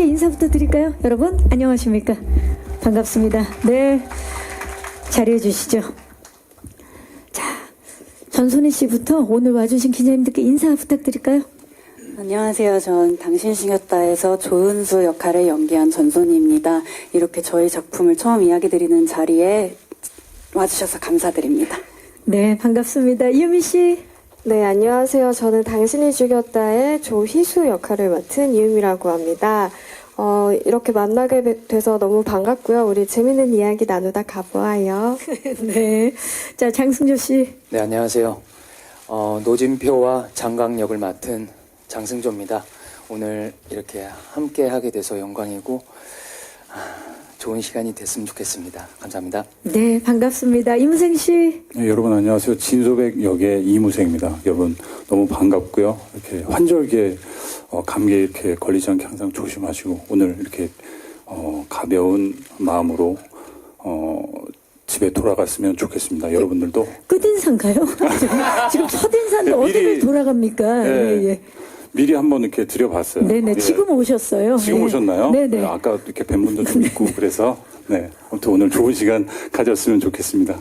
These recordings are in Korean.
인사 부탁드릴까요? 여러분 안녕하십니까? 반갑습니다. 네, 자리해 주시죠. 자, 전소희 씨부터 오늘 와주신 기자님들께 인사 부탁드릴까요? 안녕하세요. 전 당신 신겼다에서 조은수 역할을 연기한 전소희입니다. 이렇게 저희 작품을 처음 이야기 드리는 자리에 와주셔서 감사드립니다. 네, 반갑습니다. 이유미 씨. 네, 안녕하세요. 저는 당신이 죽였다의 조희수 역할을 맡은 이유미라고 합니다. 이렇게 만나게 돼서 너무 반갑고요. 우리 재밌는 이야기 나누다 가보아요. 네, 자 장승조 씨. 네, 안녕하세요. 노진표와 장강역을 맡은 장승조입니다. 오늘 이렇게 함께 하게 돼서 영광이고 좋은 시간이 됐으면 좋겠습니다. 감사합니다. 네, 반갑습니다. 이무생 씨. 네, 여러분 안녕하세요. 진소백 역의 이무생입니다. 여러분 너무 반갑고요. 이렇게 환절기에 감기에 이렇게 걸리지 않게 항상 조심하시고 오늘 이렇게 가벼운 마음으로 집에 돌아갔으면 좋겠습니다. 여러분들도 끝인사인가요? 지금 첫인사인데 어디를 돌아갑니까? 네. 예, 예. 미리 한번 이렇게 드려봤어요. 네네, 예. 지금 오셨어요. 지금 예. 오셨나요? 네네. 네, 아까 이렇게 뵌 분도 좀 있고 그래서 네, 아무튼 오늘 좋은 시간 가졌으면 좋겠습니다.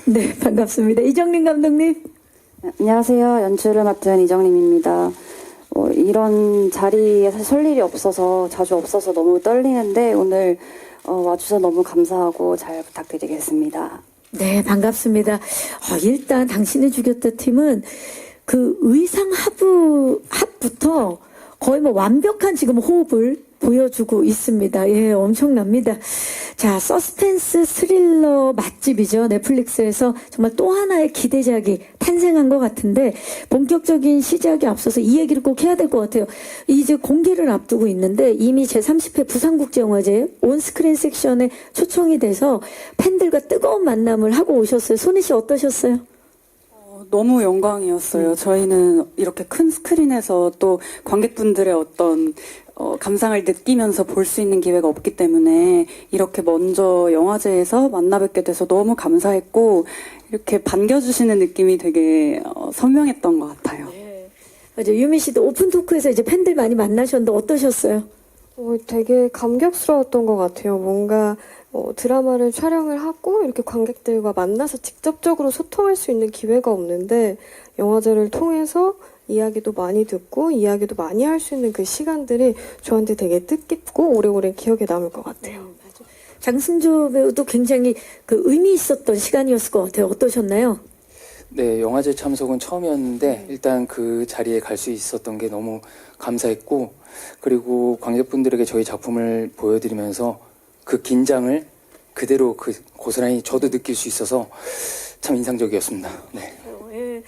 네, 반갑습니다. 이정린 감독님. 안녕하세요. 연출을 맡은 이정림입니다. 이런 자리에 사실 설 일이 없어서 자주 없어서 너무 떨리는데 오늘 와주셔서 너무 감사하고 잘 부탁드리겠습니다. 네, 반갑습니다. 일단 당신이 죽였다 팀은 그 의상 합부터 거의 뭐 완벽한 지금 호흡을 보여주고 있습니다. 예, 엄청납니다. 자, 서스펜스 스릴러 맛집이죠. 넷플릭스에서 정말 또 하나의 기대작이 탄생한 것 같은데 본격적인 시작에 앞서서 이 얘기를 꼭 해야 될 것 같아요. 이제 공개를 앞두고 있는데 이미 제30회 부산국제영화제 온스크린 섹션에 초청이 돼서 팬들과 뜨거운 만남을 하고 오셨어요. 소니 씨 어떠셨어요? 너무 영광이었어요. 저희는 이렇게 큰 스크린에서 또 관객분들의 어떤 감상을 느끼면서 볼 수 있는 기회가 없기 때문에 이렇게 먼저 영화제에서 만나 뵙게 돼서 너무 감사했고 이렇게 반겨주시는 느낌이 되게 선명했던 것 같아요. 네. 맞아요. 유미 씨도 오픈 토크에서 이제 팬들 많이 만나셨는데 어떠셨어요? 되게 감격스러웠던 것 같아요. 뭔가 드라마를 촬영을 하고 이렇게 관객들과 만나서 직접적으로 소통할 수 있는 기회가 없는데 영화제를 통해서 이야기도 많이 듣고 이야기도 많이 할 수 있는 그 시간들이 저한테 되게 뜻깊고 오래오래 기억에 남을 것 같아요. 장승조 배우도 굉장히 그 의미 있었던 시간이었을 것 같아요. 어떠셨나요? 네, 영화제 참석은 처음이었는데 일단 그 자리에 갈 수 있었던 게 너무 감사했고 그리고 관객분들에게 저희 작품을 보여드리면서 그 긴장을 그대로 그 고스란히 저도 느낄 수 있어서 참 인상적이었습니다. 네. 예.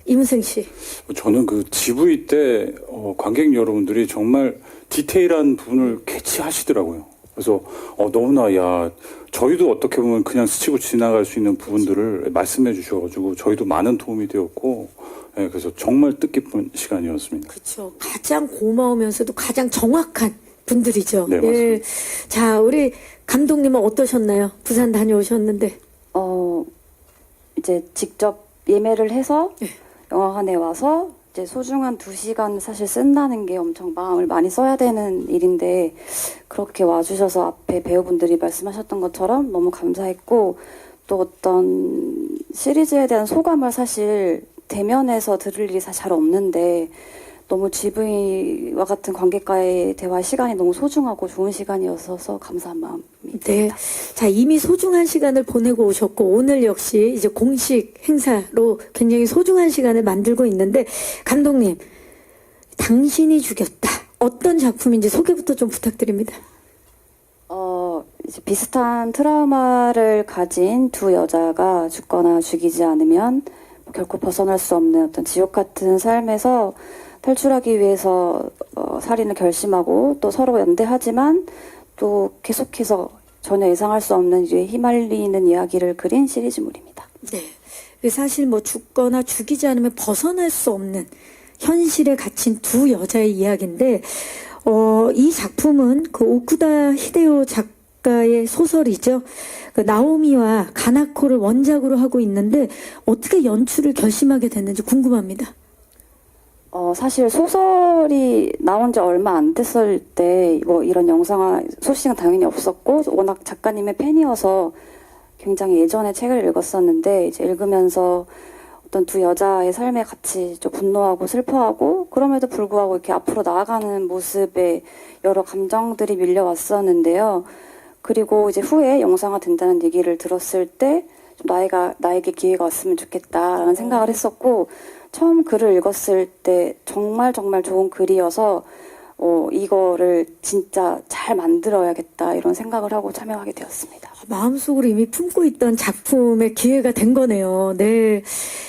이무생 씨. 저는 그 GV 때 관객 여러분들이 정말 디테일한 부분을 캐치하시더라고요. 그래서 너무나 저희도 어떻게 보면 그냥 스치고 지나갈 수 있는 부분들을 말씀해 주셔가지고 저희도 많은 도움이 되었고 그래서 정말 뜻깊은 시간이었습니다. 그렇죠. 가장 고마우면서도 가장 정확한 분들이죠. 네, 맞습니다. 예. 자, 우리 감독님은 어떠셨나요? 부산 다녀오셨는데. 이제 직접 예매를 해서 네. 영화관에 와서 이제 소중한 2시간 사실 쓴다는 게 엄청 마음을 많이 써야 되는 일인데 그렇게 와주셔서 앞에 배우분들이 말씀하셨던 것처럼 너무 감사했고 또 어떤 시리즈에 대한 소감을 사실 대면에서 들을 일이 사실 잘 없는데 너무 GV와 같은 관객과의 대화 시간이 너무 소중하고 좋은 시간이었어서 감사한 마음입니다. 네. 자, 이미 소중한 시간을 보내고 오셨고, 오늘 역시 이제 공식 행사로 굉장히 소중한 시간을 만들고 있는데, 감독님, 당신이 죽였다. 어떤 작품인지 소개부터 좀 부탁드립니다. 이제 비슷한 트라우마를 가진 두 여자가 죽거나 죽이지 않으면 결코 벗어날 수 없는 어떤 지옥 같은 삶에서 탈출하기 위해서 살인을 결심하고 또 서로 연대하지만 또 계속해서 전혀 예상할 수 없는 일에 휘말리는 이야기를 그린 시리즈물입니다. 네. 사실 뭐 죽거나 죽이지 않으면 벗어날 수 없는 현실에 갇힌 두 여자의 이야기인데, 이 작품은 그 오쿠다 히데오 작가의 소설이죠. 그 나오미와 가나코를 원작으로 하고 있는데 어떻게 연출을 결심하게 됐는지 궁금합니다. 사실 소설이 나온 지 얼마 안 됐을 때 뭐 이런 영상화 소식은 당연히 없었고 워낙 작가님의 팬이어서 굉장히 예전에 책을 읽었었는데 이제 읽으면서 어떤 두 여자의 삶에 같이 좀 분노하고 슬퍼하고 그럼에도 불구하고 이렇게 앞으로 나아가는 모습에 여러 감정들이 밀려왔었는데요. 그리고 이제 후에 영상화 된다는 얘기를 들었을 때 좀 나에게 기회가 왔으면 좋겠다라는 생각을 했었고 처음 글을 읽었을 때 정말 정말 좋은 글이어서 이거를 진짜 잘 만들어야겠다 이런 생각을 하고 참여하게 되었습니다. 마음속으로 이미 품고 있던 작품의 기회가 된 거네요. 네.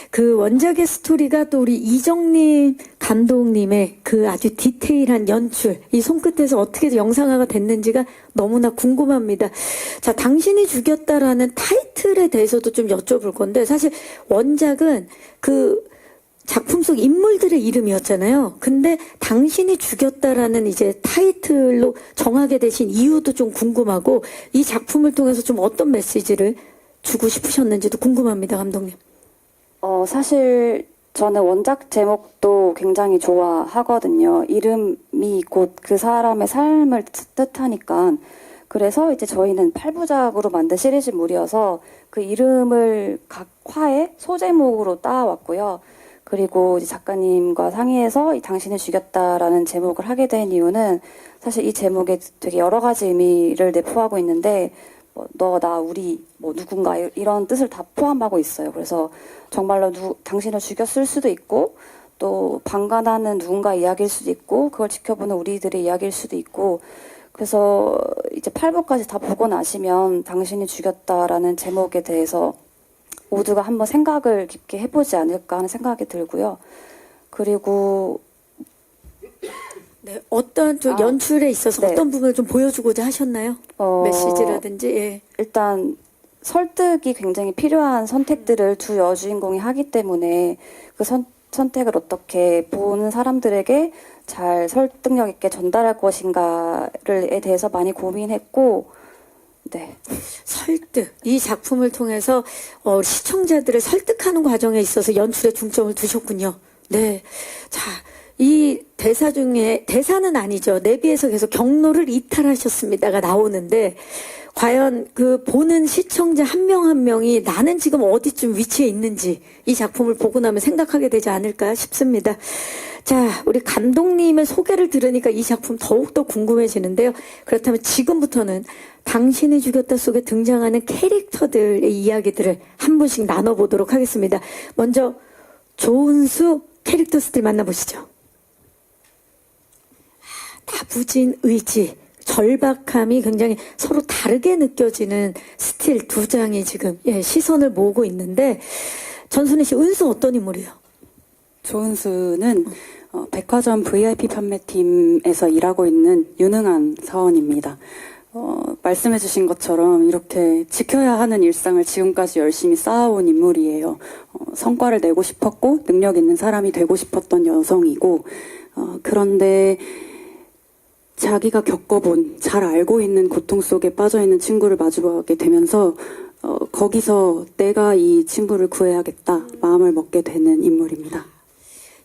그 원작의 스토리가 또 우리 이정림 감독님의 그 아주 디테일한 연출, 이 손끝에서 어떻게 영상화가 됐는지가 너무나 궁금합니다. 자, 당신이 죽였다라는 타이틀에 대해서도 좀 여쭤볼 건데, 사실 원작은 그 작품 속 인물들의 이름이었잖아요. 근데 당신이 죽였다라는 이제 타이틀로 정하게 되신 이유도 좀 궁금하고 이 작품을 통해서 좀 어떤 메시지를 주고 싶으셨는지도 궁금합니다, 감독님. 사실 저는 원작 제목도 굉장히 좋아하거든요. 이름이 곧 그 사람의 삶을 뜻하니까. 그래서 이제 저희는 8부작으로 만든 시리즈물이어서 그 이름을 각 화의 소제목으로 따왔고요. 그리고 이제 작가님과 상의해서 이 당신을 죽였다라는 제목을 하게 된 이유는 사실 이 제목에 되게 여러 가지 의미를 내포하고 있는데 너, 나, 우리, 누군가 이런 뜻을 다 포함하고 있어요. 그래서 정말로 당신을 죽였을 수도 있고 또 방관하는 누군가 이야기일 수도 있고 그걸 지켜보는 우리들의 이야기일 수도 있고 그래서 이제 8부까지 다 보고 나시면 당신이 죽였다라는 제목에 대해서 모두가 한번 생각을 깊게 해보지 않을까 하는 생각이 들고요. 그리고 네, 어떤 좀 연출에 있어서 네. 어떤 부분을 좀 보여주고자 하셨나요? 메시지라든지. 예. 일단 설득이 굉장히 필요한 선택들을 두 여주인공이 하기 때문에 그 선택을 어떻게 보는 사람들에게 잘 설득력 있게 전달할 것인가에 대해서 많이 고민했고 네. 설득. 이 작품을 통해서 시청자들을 설득하는 과정에 있어서 연출에 중점을 두셨군요. 네. 자, 이 대사 중에, 대사는 아니죠. 내비에서 계속 경로를 이탈하셨습니다가 나오는데, 과연 그 보는 시청자 한 명 한 명이 나는 지금 어디쯤 위치해 있는지 이 작품을 보고 나면 생각하게 되지 않을까 싶습니다. 자, 우리 감독님의 소개를 들으니까 이 작품 더욱더 궁금해지는데요. 그렇다면 지금부터는 당신이 죽였다 속에 등장하는 캐릭터들의 이야기들을 한 분씩 나눠보도록 하겠습니다. 먼저 조은수 캐릭터 스틸 만나보시죠. 다부진 의지, 절박함이 굉장히 서로 다르게 느껴지는 스틸 두 장이 지금 시선을 모으고 있는데 전순희 씨, 은수 어떤 인물이에요? 조은수는 백화점 VIP 판매팀에서 일하고 있는 유능한 사원입니다. 말씀해주신 것처럼 이렇게 지켜야 하는 일상을 지금까지 열심히 쌓아온 인물이에요. 성과를 내고 싶었고 능력 있는 사람이 되고 싶었던 여성이고 그런데 자기가 겪어본 잘 알고 있는 고통 속에 빠져있는 친구를 마주하게 되면서 거기서 내가 이 친구를 구해야겠다 마음을 먹게 되는 인물입니다.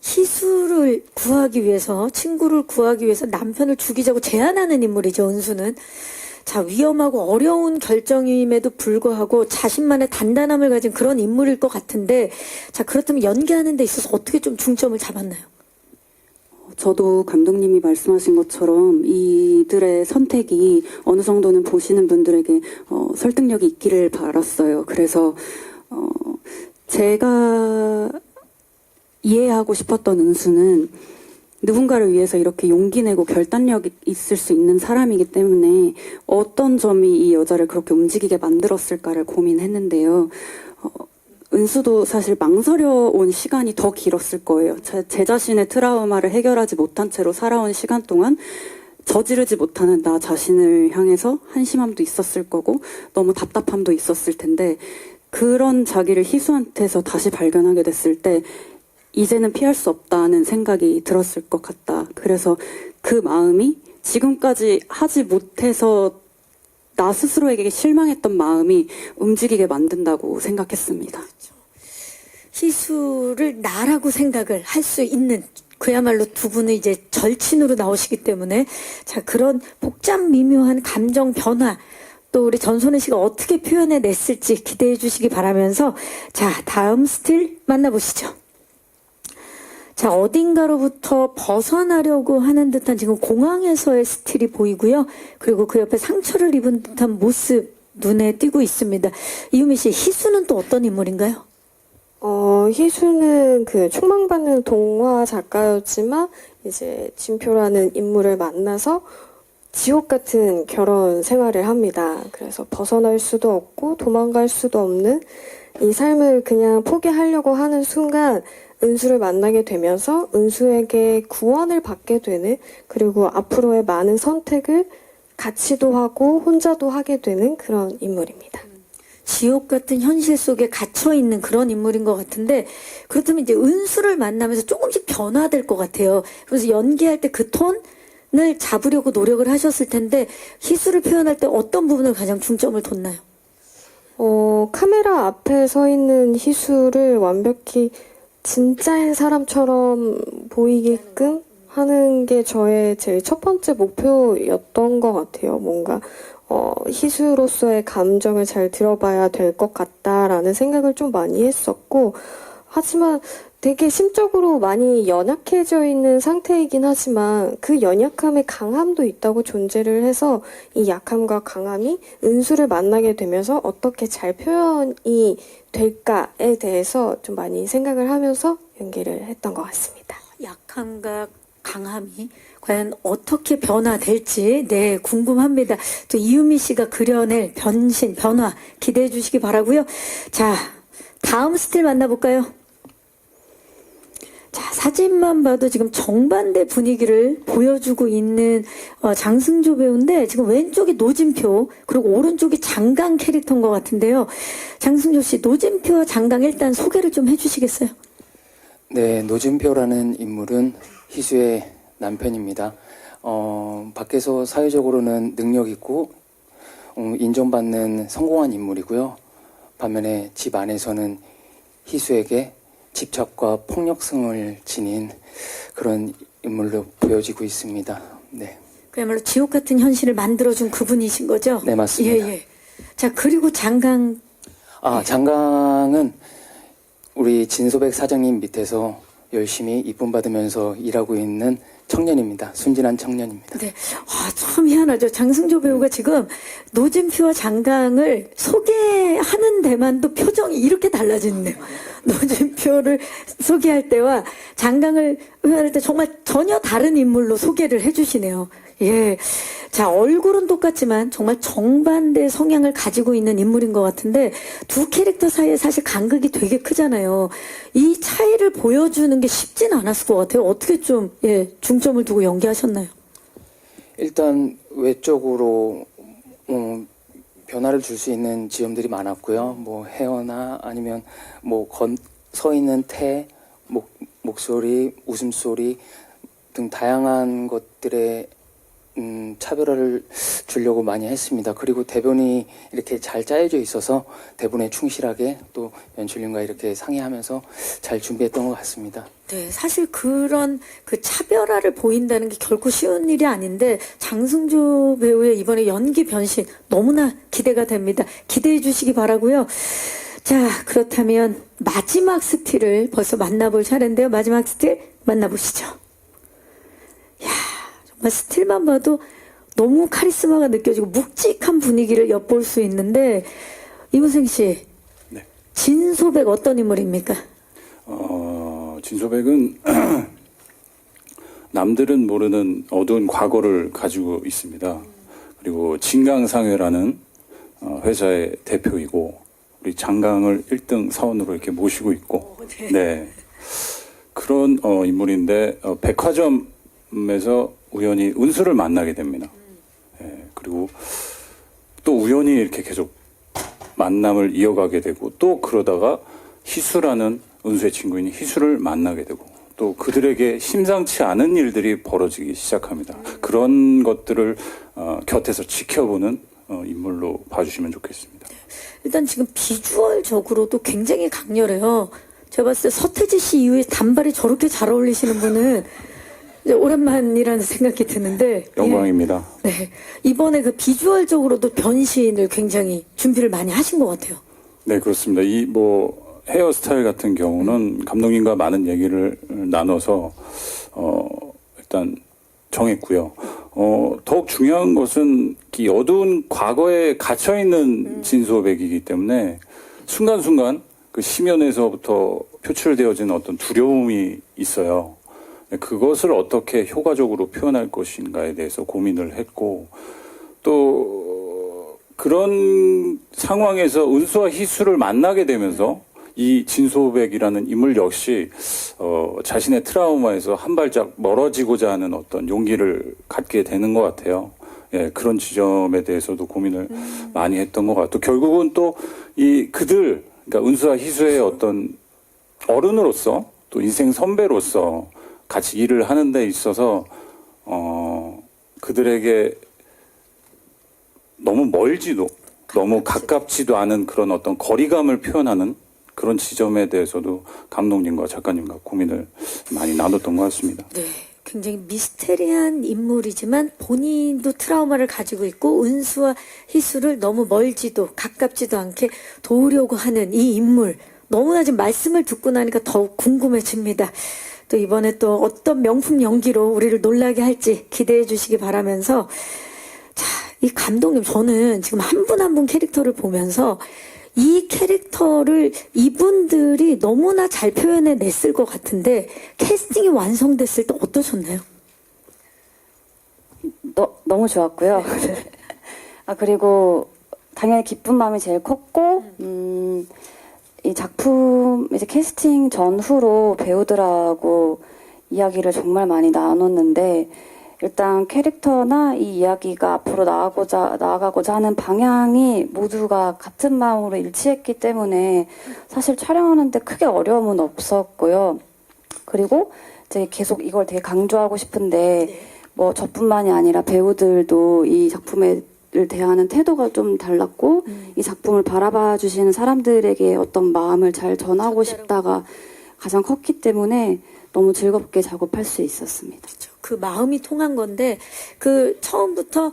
희수를 구하기 위해서, 친구를 구하기 위해서 남편을 죽이자고 제안하는 인물이죠, 은수는. 자, 위험하고 어려운 결정임에도 불구하고 자신만의 단단함을 가진 그런 인물일 것 같은데, 자, 그렇다면 연기하는 데 있어서 어떻게 좀 중점을 잡았나요? 저도 감독님이 말씀하신 것처럼 이들의 선택이 어느 정도는 보시는 분들에게 설득력이 있기를 바랐어요. 그래서 제가 이해하고 싶었던 은수는 누군가를 위해서 이렇게 용기 내고 결단력이 있을 수 있는 사람이기 때문에 어떤 점이 이 여자를 그렇게 움직이게 만들었을까를 고민했는데요. 은수도 사실 망설여온 시간이 더 길었을 거예요. 제 자신의 트라우마를 해결하지 못한 채로 살아온 시간 동안 저지르지 못하는 나 자신을 향해서 한심함도 있었을 거고 너무 답답함도 있었을 텐데 그런 자기를 희수한테서 다시 발견하게 됐을 때 이제는 피할 수 없다는 생각이 들었을 것 같다. 그래서 그 마음이 지금까지 하지 못해서 나 스스로에게 실망했던 마음이 움직이게 만든다고 생각했습니다. 희수를 나라고 생각을 할 수 있는 그야말로 두 분은 이제 절친으로 나오시기 때문에 자, 그런 복잡 미묘한 감정 변화 또 우리 전소연 씨가 어떻게 표현해 냈을지 기대해 주시기 바라면서 자, 다음 스틸 만나보시죠. 자, 어딘가로부터 벗어나려고 하는 듯한 지금 공항에서의 스틸이 보이고요. 그리고 그 옆에 상처를 입은 듯한 모습 눈에 띄고 있습니다. 이유미 씨, 희수는 또 어떤 인물인가요? 희수는 그 촉망받는 동화 작가였지만 이제 진표라는 인물을 만나서 지옥 같은 결혼 생활을 합니다. 그래서 벗어날 수도 없고 도망갈 수도 없는 이 삶을 그냥 포기하려고 하는 순간 은수를 만나게 되면서 은수에게 구원을 받게 되는 그리고 앞으로의 많은 선택을 같이도 하고 혼자도 하게 되는 그런 인물입니다. 지옥 같은 현실 속에 갇혀 있는 그런 인물인 것 같은데 그렇다면 이제 은수를 만나면서 조금씩 변화될 것 같아요. 그래서 연기할 때 그 톤을 잡으려고 노력을 하셨을 텐데 희수를 표현할 때 어떤 부분을 가장 중점을 뒀나요? 카메라 앞에 서 있는 희수를 완벽히 진짜인 사람처럼 보이게끔 하는 게 저의 제일 첫 번째 목표였던 것 같아요. 뭔가 희수로서의 감정을 잘 들어봐야 될 것 같다라는 생각을 좀 많이 했었고, 하지만 되게 심적으로 많이 연약해져 있는 상태이긴 하지만 그 연약함에 강함도 있다고 존재를 해서 이 약함과 강함이 은수를 만나게 되면서 어떻게 잘 표현이 될까에 대해서 좀 많이 생각을 하면서 연기를 했던 것 같습니다. 약함과 강함이 과연 어떻게 변화될지 네 궁금합니다. 또 이유미 씨가 그려낼 변신, 변화 기대해 주시기 바라고요. 자, 다음 스틸 만나볼까요? 자, 사진만 봐도 지금 정반대 분위기를 보여주고 있는 장승조 배우인데 지금 왼쪽이 노진표 그리고 오른쪽이 장강 캐릭터인 것 같은데요. 장승조 씨, 노진표와 장강 일단 소개를 좀 해주시겠어요? 네, 노진표라는 인물은 희수의 남편입니다. 밖에서 사회적으로는 능력 있고 인정받는 성공한 인물이고요. 반면에 집 안에서는 희수에게 집착과 폭력성을 지닌 그런 인물로 보여지고 있습니다. 네. 그야말로 지옥 같은 현실을 만들어준 그분이신 거죠? 네, 맞습니다. 예, 예. 자, 그리고 장강. 장강은 우리 진소백 사장님 밑에서 열심히 이쁨 받으면서 일하고 있는 청년입니다. 순진한 청년입니다. 네. 참 희한하죠. 장승조 배우가 지금 노진표와 장강을 소개하는 데만도 표정이 이렇게 달라지네요. 노진표를 소개할 때와 장강을 소개할 때 정말 전혀 다른 인물로 소개를 해주시네요. 예. 자, 얼굴은 똑같지만 정말 정반대 성향을 가지고 있는 인물인 것 같은데 두 캐릭터 사이에 사실 간극이 되게 크잖아요. 이 차이를 보여주는 게 쉽진 않았을 것 같아요. 어떻게 좀, 중점을 두고 연기하셨나요? 일단 외적으로 변화를 줄 수 있는 지점들이 많았고요. 뭐 헤어나 아니면 뭐 서 있는 태, 목소리, 웃음소리 등 다양한 것들에 차별화를 주려고 많이 했습니다. 그리고 대본이 이렇게 잘 짜여져 있어서 대본에 충실하게 또 연출님과 이렇게 상의하면서 잘 준비했던 것 같습니다. 네, 사실 그런 그 차별화를 보인다는 게 결코 쉬운 일이 아닌데 장승조 배우의 이번에 연기 변신 너무나 기대가 됩니다. 기대해 주시기 바라고요. 자, 그렇다면 마지막 스틸을 벌써 만나볼 차례인데요. 마지막 스틸 만나보시죠. 야, 정말 스틸만 봐도 너무 카리스마가 느껴지고 묵직한 분위기를 엿볼 수 있는데 이문생 씨, 네. 진소백 어떤 인물입니까? 진소백은 남들은 모르는 어두운 과거를 가지고 있습니다. 그리고 진강상회라는 회사의 대표이고 우리 장강을 1등 사원으로 이렇게 모시고 있고 네. 그런 인물인데 백화점에서 우연히 은수를 만나게 됩니다. 네. 그리고 또 우연히 이렇게 계속 만남을 이어가게 되고 또 그러다가 희수라는 은수의 친구인 희수를 만나게 되고 또 그들에게 심상치 않은 일들이 벌어지기 시작합니다. 그런 것들을 곁에서 지켜보는 인물로 봐주시면 좋겠습니다. 일단 지금 비주얼적으로도 굉장히 강렬해요. 제가 봤을 때 서태지 씨 이후에 단발이 저렇게 잘 어울리시는 분은 이제 오랜만이라는 생각이 드는데. 영광입니다. 예. 네. 이번에 그 비주얼적으로도 변신을 굉장히 준비를 많이 하신 것 같아요. 네, 그렇습니다. 이 헤어스타일 같은 경우는 감독님과 많은 얘기를 나눠서 일단 정했고요. 더욱 중요한 것은 이 어두운 과거에 갇혀 있는 진소백이기 때문에 순간순간 그 심연에서부터 표출되어지는 어떤 두려움이 있어요. 그것을 어떻게 효과적으로 표현할 것인가에 대해서 고민을 했고, 또 그런 상황에서 은수와 희수를 만나게 되면서 이 진소백이라는 인물 역시 자신의 트라우마에서 한 발짝 멀어지고자 하는 어떤 용기를 갖게 되는 것 같아요. 예, 그런 지점에 대해서도 고민을 많이 했던 것 같고, 결국은 또 그러니까 은수와 희수의 어떤 어른으로서 또 인생 선배로서 같이 일을 하는 데 있어서 그들에게 너무 멀지도 너무 가깝지도 않은 그런 어떤 거리감을 표현하는 그런 지점에 대해서도 감독님과 작가님과 고민을 많이 나눴던 것 같습니다. 네. 굉장히 미스테리한 인물이지만 본인도 트라우마를 가지고 있고 은수와 희수를 너무 멀지도 가깝지도 않게 도우려고 하는 이 인물. 너무나 지금 말씀을 듣고 나니까 더욱 궁금해집니다. 또 이번에 또 어떤 명품 연기로 우리를 놀라게 할지 기대해 주시기 바라면서, 자, 이 감독님, 저는 지금 한 분 한 분 캐릭터를 보면서 이 캐릭터를 이분들이 너무나 잘 표현해 냈을 것 같은데 캐스팅이 완성됐을 때 어떠셨나요? 너무 좋았고요. 그리고 당연히 기쁜 마음이 제일 컸고, 이 작품 이제 캐스팅 전후로 배우들하고 이야기를 정말 많이 나눴는데, 일단 캐릭터나 이 이야기가 앞으로 나아가고자 하는 방향이 모두가 같은 마음으로 일치했기 때문에 사실 촬영하는데 크게 어려움은 없었고요. 그리고 이제 계속 이걸 되게 강조하고 싶은데, 뭐 저뿐만이 아니라 배우들도 이 작품을 대하는 태도가 좀 달랐고, 이 작품을 바라봐 주시는 사람들에게 어떤 마음을 잘 전하고 싶다가 가장 컸기 때문에 너무 즐겁게 작업할 수 있었습니다. 그 마음이 통한 건데, 그 처음부터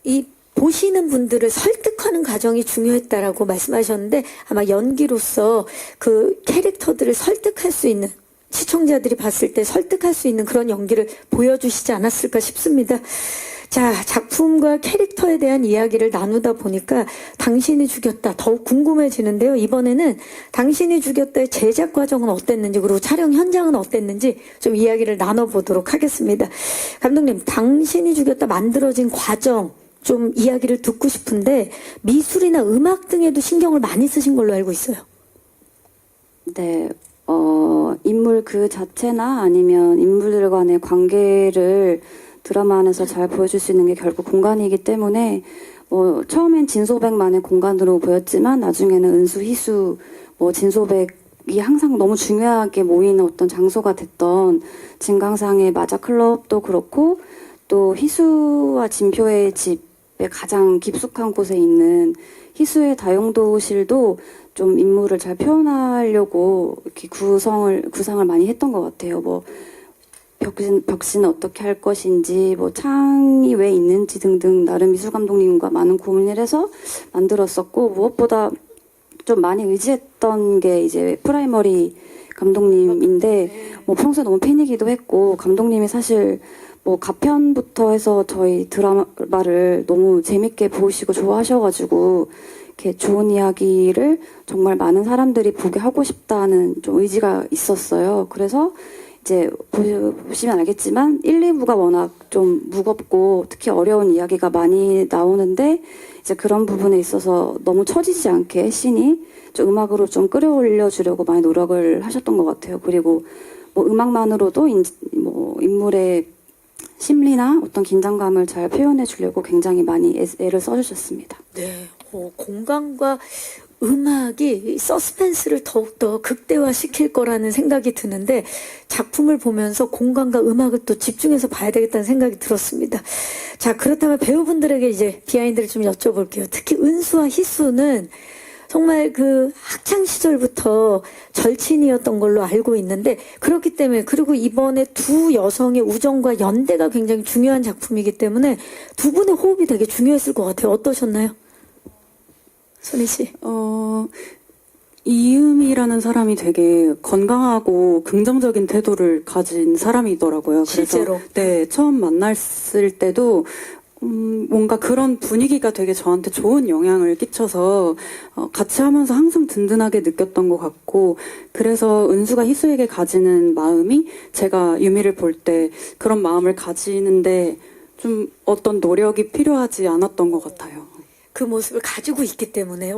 이 보시는 분들을 설득하는 과정이 중요했다라고 말씀하셨는데, 아마 연기로서 그 캐릭터들을 설득할 수 있는, 시청자들이 봤을 때 설득할 수 있는 그런 연기를 보여주시지 않았을까 싶습니다. 자, 작품과 캐릭터에 대한 이야기를 나누다 보니까 당신이 죽였다 더욱 궁금해지는데요. 이번에는 당신이 죽였다의 제작 과정은 어땠는지, 그리고 촬영 현장은 어땠는지 좀 이야기를 나눠보도록 하겠습니다. 감독님, 당신이 죽였다 만들어진 과정 좀 이야기를 듣고 싶은데, 미술이나 음악 등에도 신경을 많이 쓰신 걸로 알고 있어요. 네, 인물 그 자체나 아니면 인물들 간의 관계를 드라마 안에서 잘 보여줄 수 있는 게 결국 공간이기 때문에, 처음엔 진소백만의 공간으로 보였지만 나중에는 은수, 희수, 진소백이 항상 너무 중요하게 모이는 어떤 장소가 됐던 진강상의 마자 클럽도 그렇고, 또 희수와 진표의 집의 가장 깊숙한 곳에 있는 희수의 다용도실도 좀 인물을 잘 표현하려고 이렇게 구상을 많이 했던 것 같아요. 벽신은 어떻게 할 것인지, 창이 왜 있는지 등등 나름 미술 감독님과 많은 고민을 해서 만들었었고, 무엇보다 좀 많이 의지했던 게 이제 프라이머리 감독님인데, 평소에 너무 팬이기도 했고, 감독님이 사실 가편부터 해서 저희 드라마를 너무 재밌게 보시고 좋아하셔가지고, 이렇게 좋은 이야기를 정말 많은 사람들이 보게 하고 싶다는 좀 의지가 있었어요. 그래서 이제 보시면 알겠지만 1, 2부가 워낙 좀 무겁고 특히 어려운 이야기가 많이 나오는데, 이제 그런 부분에 있어서 너무 처지지 않게 씬이 좀 음악으로 좀 끌어올려 주려고 많이 노력을 하셨던 것 같아요. 그리고 음악만으로도 인물의 심리나 어떤 긴장감을 잘 표현해 주려고 굉장히 많이 애를 써주셨습니다. 네, 공간과 음악이 서스펜스를 더욱더 극대화시킬 거라는 생각이 드는데, 작품을 보면서 공간과 음악을 또 집중해서 봐야 되겠다는 생각이 들었습니다. 자, 그렇다면 배우분들에게 이제 비하인드를 좀 여쭤볼게요. 특히 은수와 희수는 정말 그 학창 시절부터 절친이었던 걸로 알고 있는데 그렇기 때문에 그리고 이번에 두 여성의 우정과 연대가 굉장히 중요한 작품이기 때문에 두 분의 호흡이 되게 중요했을 것 같아요. 어떠셨나요? 손희 씨. 이음이라는 사람이 되게 건강하고 긍정적인 태도를 가진 사람이더라고요. 실제로? 그래서 네, 처음 만났을 때도 뭔가 그런 분위기가 되게 저한테 좋은 영향을 끼쳐서 같이 하면서 항상 든든하게 느꼈던 것 같고 그래서 은수가 희수에게 가지는 마음이 제가 유미를 볼 때 그런 마음을 가지는데 좀 어떤 노력이 필요하지 않았던 것 같아요. 그 모습을 가지고 있기 때문에.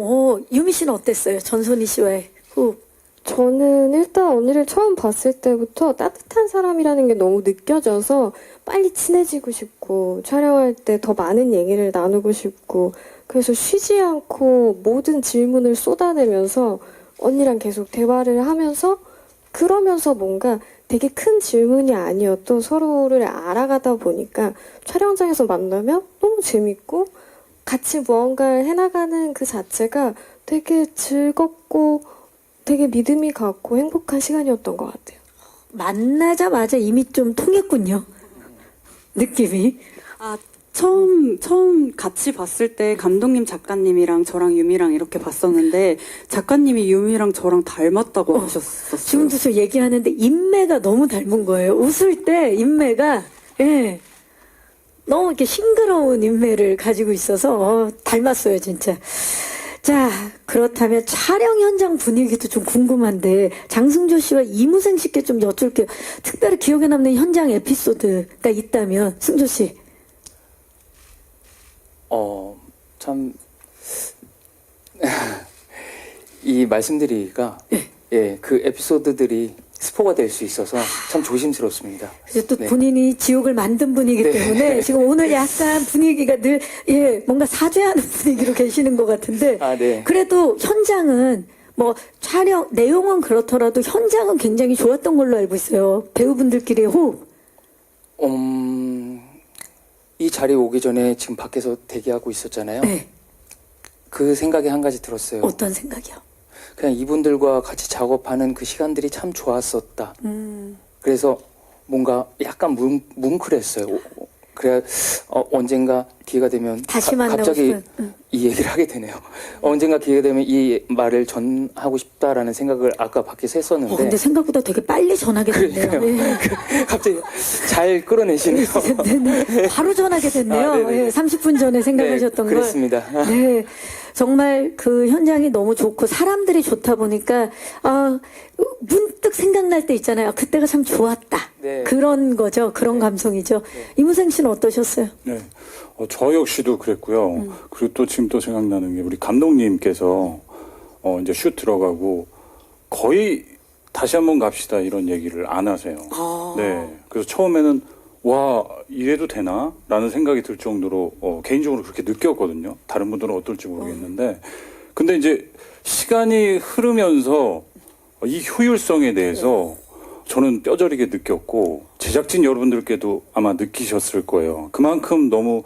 유미 씨는 어땠어요? 전손희 씨와의 호흡. 저는 일단 언니를 처음 봤을 때부터 따뜻한 사람이라는 게 너무 느껴져서 빨리 친해지고 싶고 촬영할 때 더 많은 얘기를 나누고 싶고 그래서 쉬지 않고 모든 질문을 쏟아내면서 언니랑 계속 대화를 하면서 그러면서 뭔가 되게 큰 질문이 아니어도 서로를 알아가다 보니까 촬영장에서 만나면 너무 재밌고 같이 무언가를 해나가는 그 자체가 되게 즐겁고 되게 믿음이 갔고 행복한 시간이었던 것 같아요. 만나자마자 이미 좀 통했군요. 느낌이. 처음 같이 봤을 때 감독님 작가님이랑 저랑 유미랑 이렇게 봤었는데 작가님이 유미랑 저랑 닮았다고 하셨었어요. 지금도 저 얘기하는데 인매가 너무 닮은 거예요. 웃을 때 인매가 예. 너무 이렇게 싱그러운 인매를 가지고 있어서 닮았어요, 진짜. 자, 그렇다면 촬영 현장 분위기도 좀 궁금한데 장승조 씨와 이무생 씨께 좀 여쭐게요. 특별히 기억에 남는 현장 에피소드가 있다면 승조 씨. 참, 이 말씀드리기가, 예, 그 에피소드들이 스포가 될 수 있어서 참 조심스럽습니다. 이제 또 네. 본인이 지옥을 만든 분이기 네. 때문에 지금 오늘 약간 분위기가 늘, 예, 뭔가 사죄하는 분위기로 계시는 것 같은데. 네. 그래도 현장은 뭐 촬영, 내용은 그렇더라도 현장은 굉장히 좋았던 걸로 알고 있어요. 배우분들끼리의 호흡. 이 자리에 오기 전에 지금 밖에서 대기하고 있었잖아요. 네. 그 생각이 한 가지 들었어요. 어떤 생각이요? 그냥 이분들과 같이 작업하는 그 시간들이 참 좋았었다. 그래서 뭔가 약간 뭉클했어요. 그래 언젠가 기회가 되면 다시 만나고 갑자기 싶은, 이 얘기를 하게 되네요. 언젠가 기회가 되면 이 말을 전하고 싶다라는 생각을 아까 밖에서 했었는데 근데 생각보다 되게 빨리 전하게 됐네요. 그러니까요. 갑자기 잘 끌어내시네요. 네. 바로 전하게 됐네요. 네네. 예, 30분 전에 생각하셨던 네, 걸. 그렇습니다. 네. 정말 그 현장이 너무 좋고 사람들이 좋다 보니까 문득 생각날 때 있잖아요. 그때가 참 좋았다. 네. 그런 거죠. 그런 감성이죠. 이무생 씨는 어떠셨어요? 네. 저 역시도 그랬고요. 그리고 또 지금 또 생각나는 게 우리 감독님께서 이제 슛 들어가고 거의 다시 한번 갑시다 이런 얘기를 안 하세요. 네. 그래서 처음에는 와, 이래도 되나? 라는 생각이 들 정도로 개인적으로 그렇게 느꼈거든요. 다른 분들은 어떨지 모르겠는데. 근데 이제 시간이 흐르면서 이 효율성에 대해서 저는 뼈저리게 느꼈고 제작진 여러분들께도 아마 느끼셨을 거예요. 그만큼 너무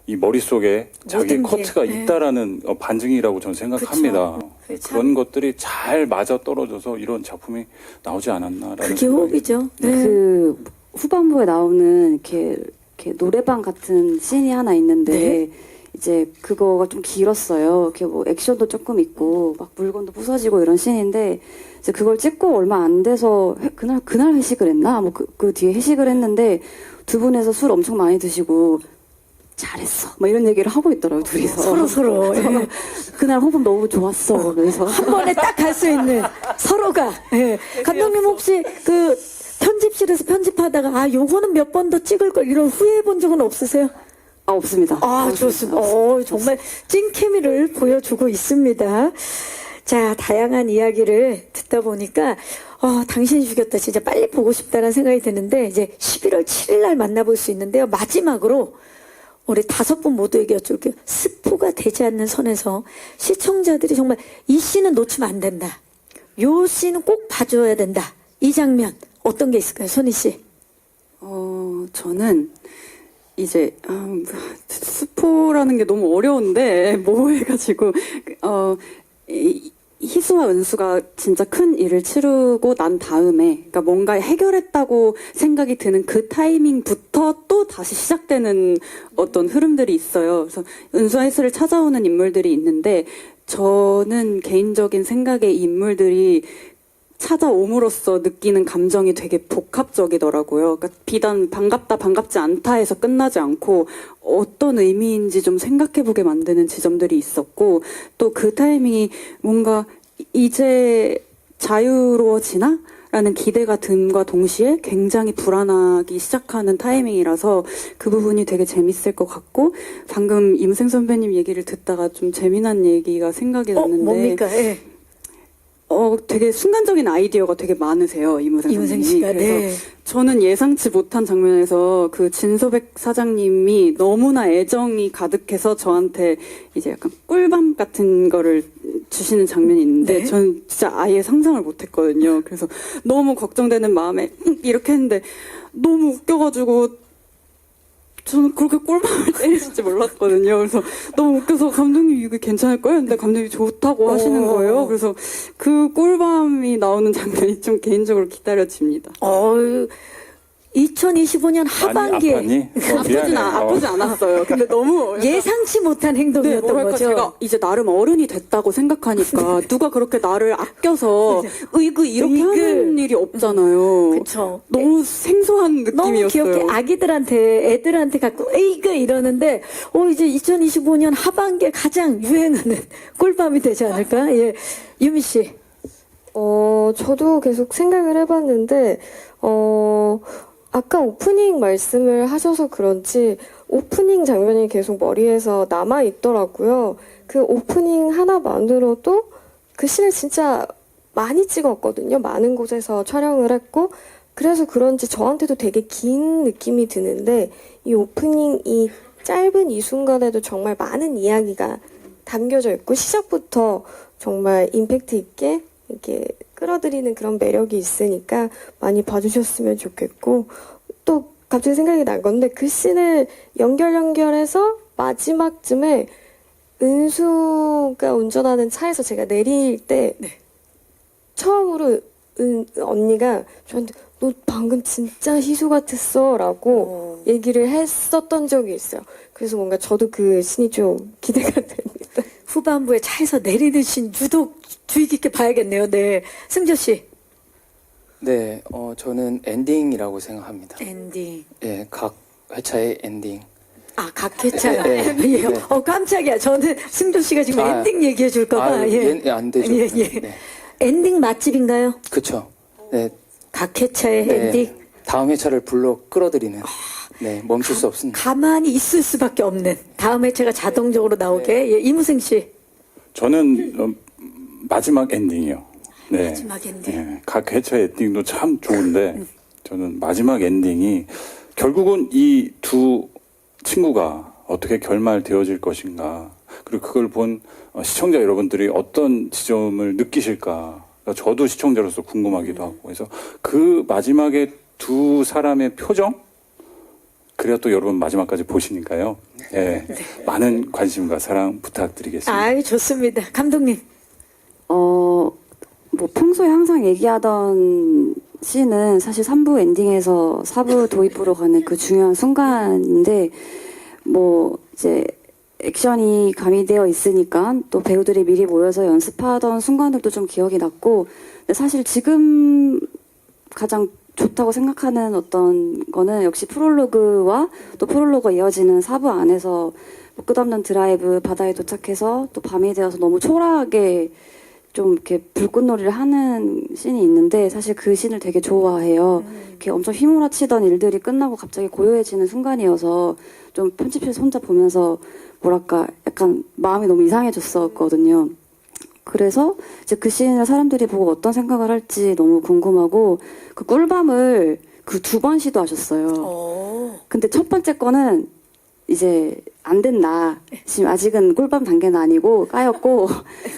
이 머릿속에 자기 모든 게, 커트가 네. 있다라는 반증이라고 저는 생각합니다. 그쵸. 그런 것들이 잘 맞아 떨어져서 이런 작품이 나오지 않았나라는 그게 생각이 호흡이죠. 네. 그 후반부에 나오는 이렇게 노래방 같은 씬이 하나 있는데 네. 이제 그거가 좀 길었어요. 이렇게 뭐 액션도 조금 있고 막 물건도 부서지고 이런 씬인데 이제 그걸 찍고 얼마 안 돼서 그날 회식을 했나? 뭐 그 뒤에 회식을 했는데 두 분에서 술 엄청 많이 드시고 잘했어. 막 이런 얘기를 하고 있더라고요, 둘이서. 서로. 예. 그날 호흡 너무 좋았어. 그래서 한 번에 딱 갈 수 있는 서로가. 예. 감독님 혹시 그 편집실에서 편집하다가 요거는 몇 번 더 찍을 걸 이런 후회해 본 적은 없으세요? 없습니다. 좋습니다. 정말 찐 케미를 보여주고 있습니다. 자, 다양한 이야기를 듣다 보니까 당신이 죽였다 진짜 빨리 보고 싶다는 생각이 드는데 이제 11월 7일 날 만나볼 수 있는데요. 마지막으로 우리 5분 모두에게 여쭐게요. 스포가 되지 않는 선에서 시청자들이 정말 이 씬은 놓치면 안 된다. 요 씬은 꼭 봐줘야 된다. 이 장면 어떤 게 있을까요? 손희 씨. 저는 이제 스포라는 게 너무 어려운데 뭐 해가지고 희수와 은수가 진짜 큰 일을 치르고 난 다음에, 그러니까 뭔가 해결했다고 생각이 드는 그 타이밍부터 또 다시 시작되는 어떤 흐름들이 있어요. 그래서 은수와 희수를 찾아오는 인물들이 있는데, 저는 개인적인 생각에 이 인물들이 찾아옴으로써 느끼는 감정이 되게 복합적이더라고요. 그러니까 비단 반갑다, 반갑지 않다 해서 끝나지 않고 어떤 의미인지 좀 생각해보게 만드는 지점들이 있었고, 또 그 타이밍이 뭔가 이제 자유로워지나? 라는 기대가 듦과 동시에 굉장히 불안하기 시작하는 타이밍이라서 그 부분이 되게 재밌을 것 같고, 방금 임생 선배님 얘기를 듣다가 좀 재미난 얘기가 생각이 났는데, 뭡니까? 예. 되게 순간적인 아이디어가 되게 많으세요, 이무생 이무생 선생님이. 씨가, 그래서 네. 저는 예상치 못한 장면에서 그 진소백 사장님이 너무나 애정이 가득해서 저한테 이제 약간 꿀밤 같은 거를 주시는 장면이 있는데, 네. 저는 진짜 아예 상상을 못 했거든요. 그래서 너무 걱정되는 마음에 이렇게 했는데 너무 웃겨가지고 저는 그렇게 꿀밤을 때리실지 몰랐거든요. 그래서 너무 웃겨서 감독님 이거 괜찮을 거예요? 근데 감독님이 좋다고 하시는 거예요. 그래서 그 꿀밤이 나오는 장면이 좀 개인적으로 기다려집니다. 2025년 하반기에 많이 아팠니? 아프지 않았어요. 근데 너무 예상치 못한 네, 행동이었던 뭐랄까 거죠. 제가 이제 나름 어른이 됐다고 생각하니까 누가 그렇게 나를 아껴서 으이그 이렇게 으이그. 하는 일이 없잖아요. 그쵸. 너무 생소한 너무 느낌이었어요. 귀엽게 애들한테 갖고 에이그 이러는데 이제 2025년 하반기에 가장 유행하는 꿀밤이 되지 않을까? 예. 유미 씨. 저도 계속 생각을 해봤는데, 아까 오프닝 말씀을 하셔서 그런지 오프닝 장면이 계속 머리에서 남아있더라고요. 그 오프닝 하나만으로도 그 씬을 진짜 많이 찍었거든요. 많은 곳에서 촬영을 했고, 그래서 그런지 저한테도 되게 긴 느낌이 드는데, 이 오프닝 이 짧은 이 순간에도 정말 많은 이야기가 담겨져 있고, 시작부터 정말 임팩트 있게 이렇게 끌어들이는 그런 매력이 있으니까 많이 봐주셨으면 좋겠고, 또 갑자기 생각이 난 건데 그 씬을 연결해서 마지막쯤에 은수가 운전하는 차에서 제가 내릴 때 처음으로 언니가 저한테 너 방금 진짜 희수 같았어 라고 얘기를 했었던 적이 있어요. 그래서 뭔가 저도 그 씬이 좀 기대가 됩니다. 후반부에 차에서 내리는 신 유독 주의 깊게 봐야겠네요. 네. 승조 씨. 네, 저는 엔딩이라고 생각합니다. 엔딩. 예, 각 회차의 엔딩. 각 회차요. 네, 네. 예. 깜짝이야. 저는 승조 씨가 지금 엔딩 얘기해 줄까봐. 안 되죠. 예. 네. 엔딩 맛집인가요? 그쵸. 네, 각 회차의 네. 엔딩. 다음 회차를 불러 끌어들이는. 네, 멈출 수 없습니다. 가만히 있을 수밖에 없는. 다음 회차가 자동적으로 나오게. 예. 이무생 씨. 저는 마지막 엔딩이요. 네. 마지막 엔딩. 네. 각 회차 엔딩도 참 좋은데 저는 마지막 엔딩이 결국은 이 두 친구가 어떻게 결말되어질 것인가, 그리고 그걸 본 시청자 여러분들이 어떤 지점을 느끼실까, 저도 시청자로서 궁금하기도 하고, 그래서 그 마지막에 두 사람의 표정, 그래야 또 여러분 마지막까지 보시니까요. 네. 많은 관심과 사랑 부탁드리겠습니다. 아유, 좋습니다. 감독님. 뭐 평소에 항상 얘기하던 씬은 사실 3부 엔딩에서 4부 도입부로 가는 그 중요한 순간인데, 뭐 이제 액션이 가미되어 있으니까 또 배우들이 미리 모여서 연습하던 순간들도 좀 기억이 났고, 근데 사실 지금 가장 좋다고 생각하는 어떤 거는 역시 프롤로그와 또 프롤로그가 이어지는 4부 안에서 뭐 끝없는 드라이브, 바다에 도착해서 또 밤이 되어서 너무 초라하게 좀 이렇게 불꽃놀이를 하는 씬이 있는데, 사실 그 씬을 되게 좋아해요. 이렇게 엄청 휘몰아치던 일들이 끝나고 갑자기 고요해지는 순간이어서 좀 편집실에서 혼자 보면서 뭐랄까 약간 마음이 너무 이상해졌었거든요. 그래서 이제 그 씬을 사람들이 보고 어떤 생각을 할지 너무 궁금하고, 그 꿀밤을 그 2번 시도하셨어요. 근데 첫 번째 거는 이제 안 된다. 지금 아직은 꿀밤 단계는 아니고 까였고,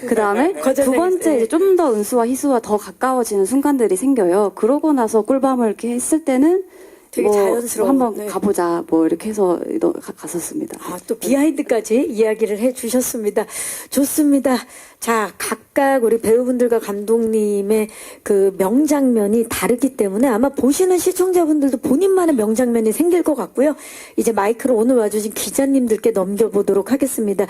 그 다음에 두 번째 이제 좀 더 은수와 희수와 더 가까워지는 순간들이 생겨요. 그러고 나서 꿀밤을 이렇게 했을 때는 되게 자연스러운, 한번 네. 가보자 뭐 이렇게 해서 갔었습니다. 아, 또 비하인드까지 이야기를 해주셨습니다. 좋습니다. 자, 각각 우리 배우분들과 감독님의 그 명장면이 다르기 때문에 아마 보시는 시청자분들도 본인만의 명장면이 생길 것 같고요. 이제 마이크를 오늘 와주신 기자님들께 넘겨보도록 하겠습니다.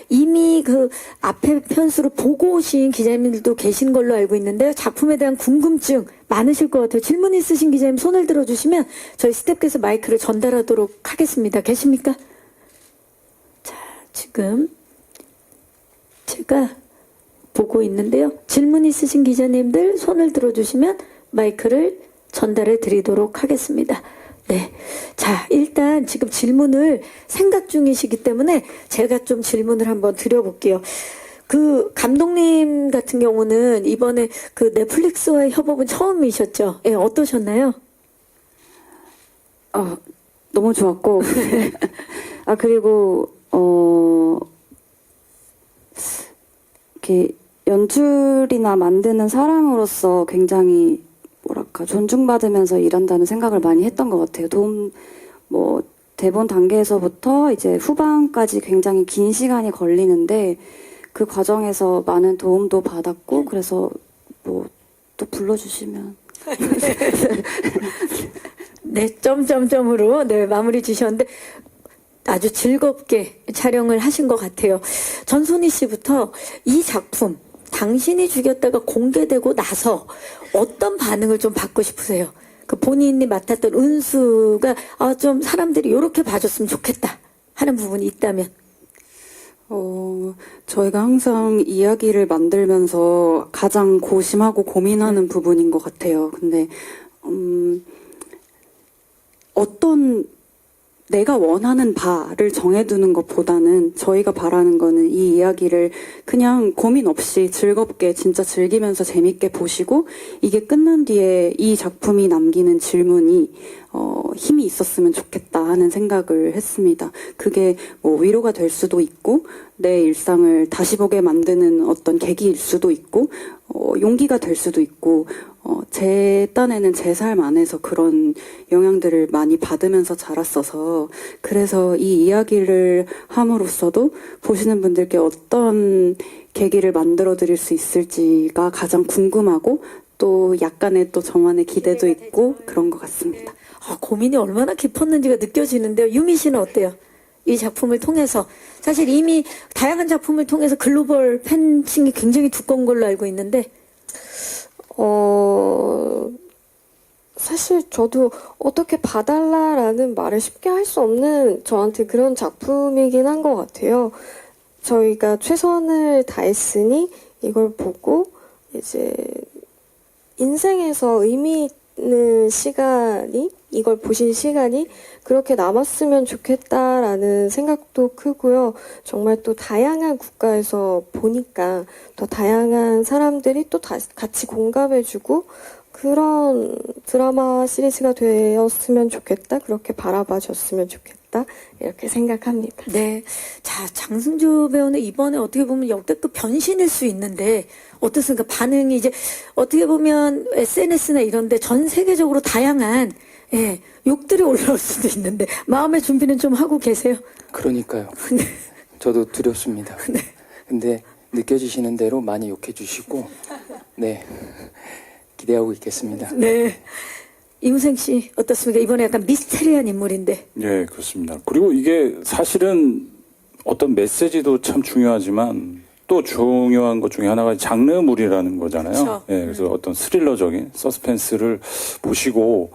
이미 그 앞에 편수를 보고 오신 기자님들도 계신 걸로 알고 있는데요. 작품에 대한 궁금증 많으실 것 같아요. 질문 있으신 기자님 손을 들어주시면 저희 스태프께서 마이크를 전달하도록 하겠습니다. 계십니까? 자, 지금 제가 보고 있는데요. 질문 있으신 기자님들 손을 들어주시면 마이크를 전달해 드리도록 하겠습니다. 네. 자, 일단 지금 질문을 생각 중이시기 때문에 제가 좀 질문을 한번 드려볼게요. 그 감독님 같은 경우는 이번에 그 넷플릭스와의 협업은 처음이셨죠? 예, 어떠셨나요? 너무 좋았고 그리고 이렇게 연출이나 만드는 사람으로서 굉장히 뭐랄까 존중받으면서 일한다는 생각을 많이 했던 것 같아요. 대본 단계에서부터 이제 후반까지 굉장히 긴 시간이 걸리는데 그 과정에서 많은 도움도 받았고 그래서 뭐 또 불러주시면 네, 점점점으로 네, 마무리 주셨는데 아주 즐겁게 촬영을 하신 것 같아요. 전소니 씨부터 이 작품 당신이 죽였다가 공개되고 나서 어떤 반응을 좀 받고 싶으세요? 그 본인이 맡았던 은수가 좀 사람들이 이렇게 봐줬으면 좋겠다 하는 부분이 있다면? 저희가 항상 이야기를 만들면서 가장 고심하고 고민하는 부분인 것 같아요. 근데, 어떤 내가 원하는 바를 정해두는 것보다는 저희가 바라는 거는 이 이야기를 그냥 고민 없이 즐겁게 진짜 즐기면서 재밌게 보시고 이게 끝난 뒤에 이 작품이 남기는 질문이 힘이 있었으면 좋겠다 하는 생각을 했습니다. 그게 뭐 위로가 될 수도 있고 내 일상을 다시 보게 만드는 어떤 계기일 수도 있고 용기가 될 수도 있고 제 딴에는 제 삶 안에서 그런 영향들을 많이 받으면서 자랐어서 그래서 이 이야기를 함으로써도 보시는 분들께 어떤 계기를 만들어 드릴 수 있을지가 가장 궁금하고 또 약간의 또 저만의 기대도 있고 그런 것 같습니다. 고민이 얼마나 깊었는지가 느껴지는데요. 유미 씨는 어때요? 이 작품을 통해서 사실 이미 다양한 작품을 통해서 글로벌 팬층이 굉장히 두꺼운 걸로 알고 있는데 사실 저도 어떻게 봐달라라는 말을 쉽게 할 수 없는 저한테 그런 작품이긴 한 것 같아요. 저희가 최선을 다했으니 이걸 보고 이제 인생에서 의미 있는 시간이 이걸 보신 시간이 그렇게 남았으면 좋겠다라는 생각도 크고요. 정말 또 다양한 국가에서 보니까 더 다양한 사람들이 또 같이 공감해주고 그런 드라마 시리즈가 되었으면 좋겠다. 그렇게 바라봐 줬으면 좋겠다. 이렇게 생각합니다. 네. 자, 장승주 배우는 이번에 어떻게 보면 역대급 변신일 수 있는데 어떻습니까? 반응이 이제 어떻게 보면 SNS나 이런데 전 세계적으로 다양한 욕들이 올라올 수도 있는데 마음의 준비는 좀 하고 계세요? 그러니까요. 네. 저도 두렵습니다. 근데 느껴지시는 대로 많이 욕해 주시고 네. 기대하고 있겠습니다. 네. 이무생 씨 어떻습니까? 이번에 약간 미스테리한 인물인데. 네, 그렇습니다. 그리고 이게 사실은 어떤 메시지도 참 중요하지만 또 중요한 것 중에 하나가 장르물이라는 거잖아요. 그렇죠. 예, 그래서 어떤 스릴러적인 서스펜스를 보시고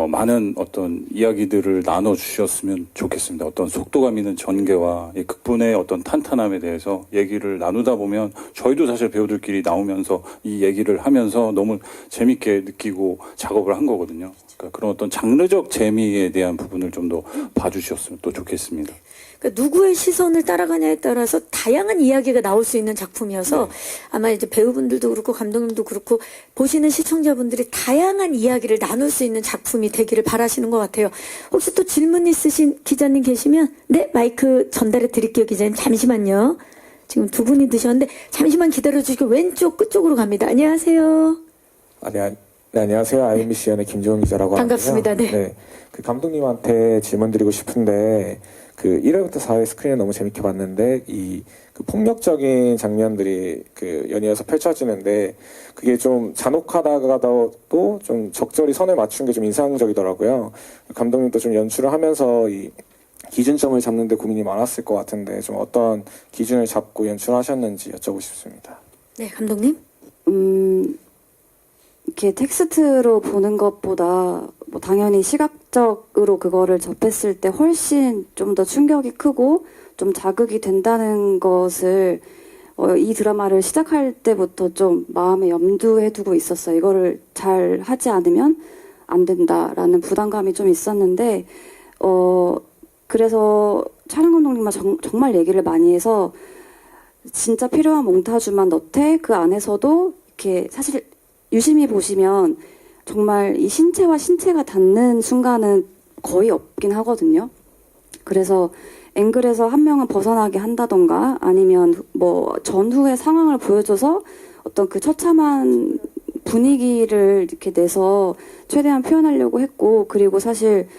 많은 어떤 이야기들을 나눠주셨으면 좋겠습니다. 어떤 속도감 있는 전개와 이 극분의 어떤 탄탄함에 대해서 얘기를 나누다 보면 저희도 사실 배우들끼리 나오면서 이 얘기를 하면서 너무 재밌게 느끼고 작업을 한 거거든요. 그러니까 그런 어떤 장르적 재미에 대한 부분을 좀 더 봐주셨으면 또 좋겠습니다. 그러니까 누구의 시선을 따라가냐에 따라서 다양한 이야기가 나올 수 있는 작품이어서 아마 이제 배우분들도 그렇고 감독님도 그렇고 보시는 시청자분들이 다양한 이야기를 나눌 수 있는 작품이 되기를 바라시는 것 같아요. 혹시 또 질문 있으신 기자님 계시면 네, 마이크 전달해 드릴게요. 기자님 잠시만요. 지금 두 분이 드셨는데 잠시만 기다려 주시고 왼쪽 끝쪽으로 갑니다. 안녕하세요. 네, 안녕하세요. IMBC 연의 김종훈 기자라고 하고요. 반갑습니다. 네. 그 감독님한테 질문 드리고 싶은데 그 1회부터 4회 스크린을 너무 재밌게 봤는데 그 폭력적인 장면들이 그 연이어서 펼쳐지는데 그게 좀 잔혹하다가도 좀 적절히 선을 맞춘 게 좀 인상적이더라고요. 감독님도 좀 연출을 하면서 이 기준점을 잡는 데 고민이 많았을 것 같은데 좀 어떤 기준을 잡고 연출하셨는지 여쭤보고 싶습니다. 네, 감독님. 이렇게 텍스트로 보는 것보다 뭐 당연히 시각적으로 그거를 접했을 때 훨씬 좀 더 충격이 크고 좀 자극이 된다는 것을 이 드라마를 시작할 때부터 좀 마음에 염두에 두고 있었어요. 이거를 잘 하지 않으면 안 된다라는 부담감이 좀 있었는데 그래서 촬영 감독님과 정말 얘기를 많이 해서 진짜 필요한 몽타주만 넣되 그 안에서도 이렇게 사실 유심히 보시면 정말 이 신체와 신체가 닿는 순간은 거의 없긴 하거든요. 그래서 앵글에서 한 명은 벗어나게 한다던가 아니면 뭐 전후의 상황을 보여줘서 어떤 그 처참한 분위기를 이렇게 내서 최대한 표현하려고 했고, 그리고 사실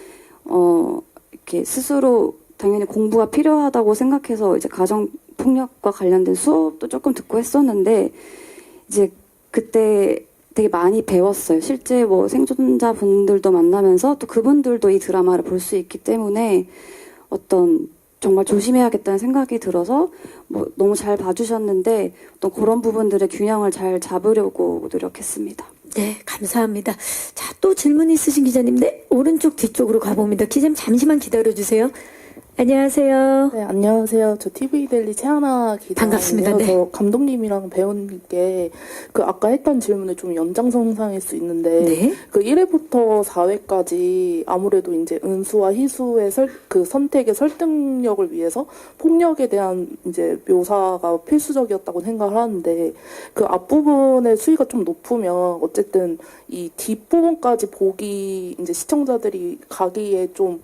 이렇게 스스로 당연히 공부가 필요하다고 생각해서 이제 가정 폭력과 관련된 수업도 조금 듣고 했었는데 이제 그때 되게 많이 배웠어요. 실제 뭐 생존자분들도 만나면서 또 그분들도 이 드라마를 볼 수 있기 때문에 어떤 정말 조심해야겠다는 생각이 들어서 뭐 너무 잘 봐주셨는데 또 그런 부분들의 균형을 잘 잡으려고 노력했습니다. 네, 감사합니다. 자, 또 질문 있으신 기자님, 네, 오른쪽 뒤쪽으로 가봅니다. 기자님 잠시만 기다려주세요. 안녕하세요. 네, 안녕하세요. 저 TV데일리 최하나 기자인데요. 반갑습니다. 네. 저 감독님이랑 배우님께 그 아까 했던 질문을 좀 연장선상일 수 있는데 네. 그 1회부터 4회까지 아무래도 이제 은수와 희수의 그 선택의 설득력을 위해서 폭력에 대한 이제 묘사가 필수적이었다고 생각을 하는데 그 앞부분의 수위가 좀 높으면 어쨌든 이 뒷부분까지 보기 이제 시청자들이 가기에 좀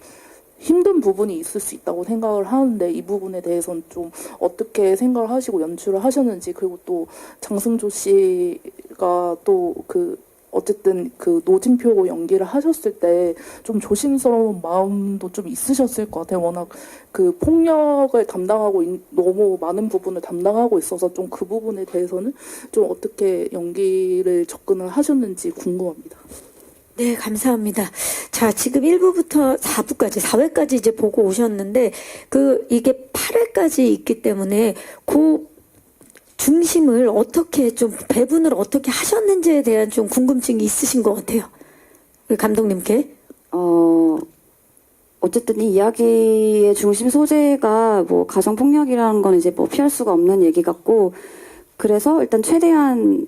힘든 부분이 있을 수 있다고 생각을 하는데 이 부분에 대해서는 좀 어떻게 생각을 하시고 연출을 하셨는지, 그리고 또 장승조 씨가 또 그 어쨌든 그 노진표 연기를 하셨을 때 좀 조심스러운 마음도 좀 있으셨을 것 같아요. 워낙 그 폭력을 담당하고 너무 많은 부분을 담당하고 있어서 좀 그 부분에 대해서는 좀 어떻게 연기를 접근을 하셨는지 궁금합니다. 네, 감사합니다. 자, 지금 1부부터 4부까지, 4회까지 이제 보고 오셨는데, 이게 8회까지 있기 때문에, 그 중심을 어떻게 좀, 배분을 어떻게 하셨는지에 대한 좀 궁금증이 있으신 것 같아요. 우리 감독님께. 어쨌든 이 이야기의 중심 소재가 뭐 가정폭력이라는 건 이제 뭐 피할 수가 없는 얘기 같고, 그래서 일단 최대한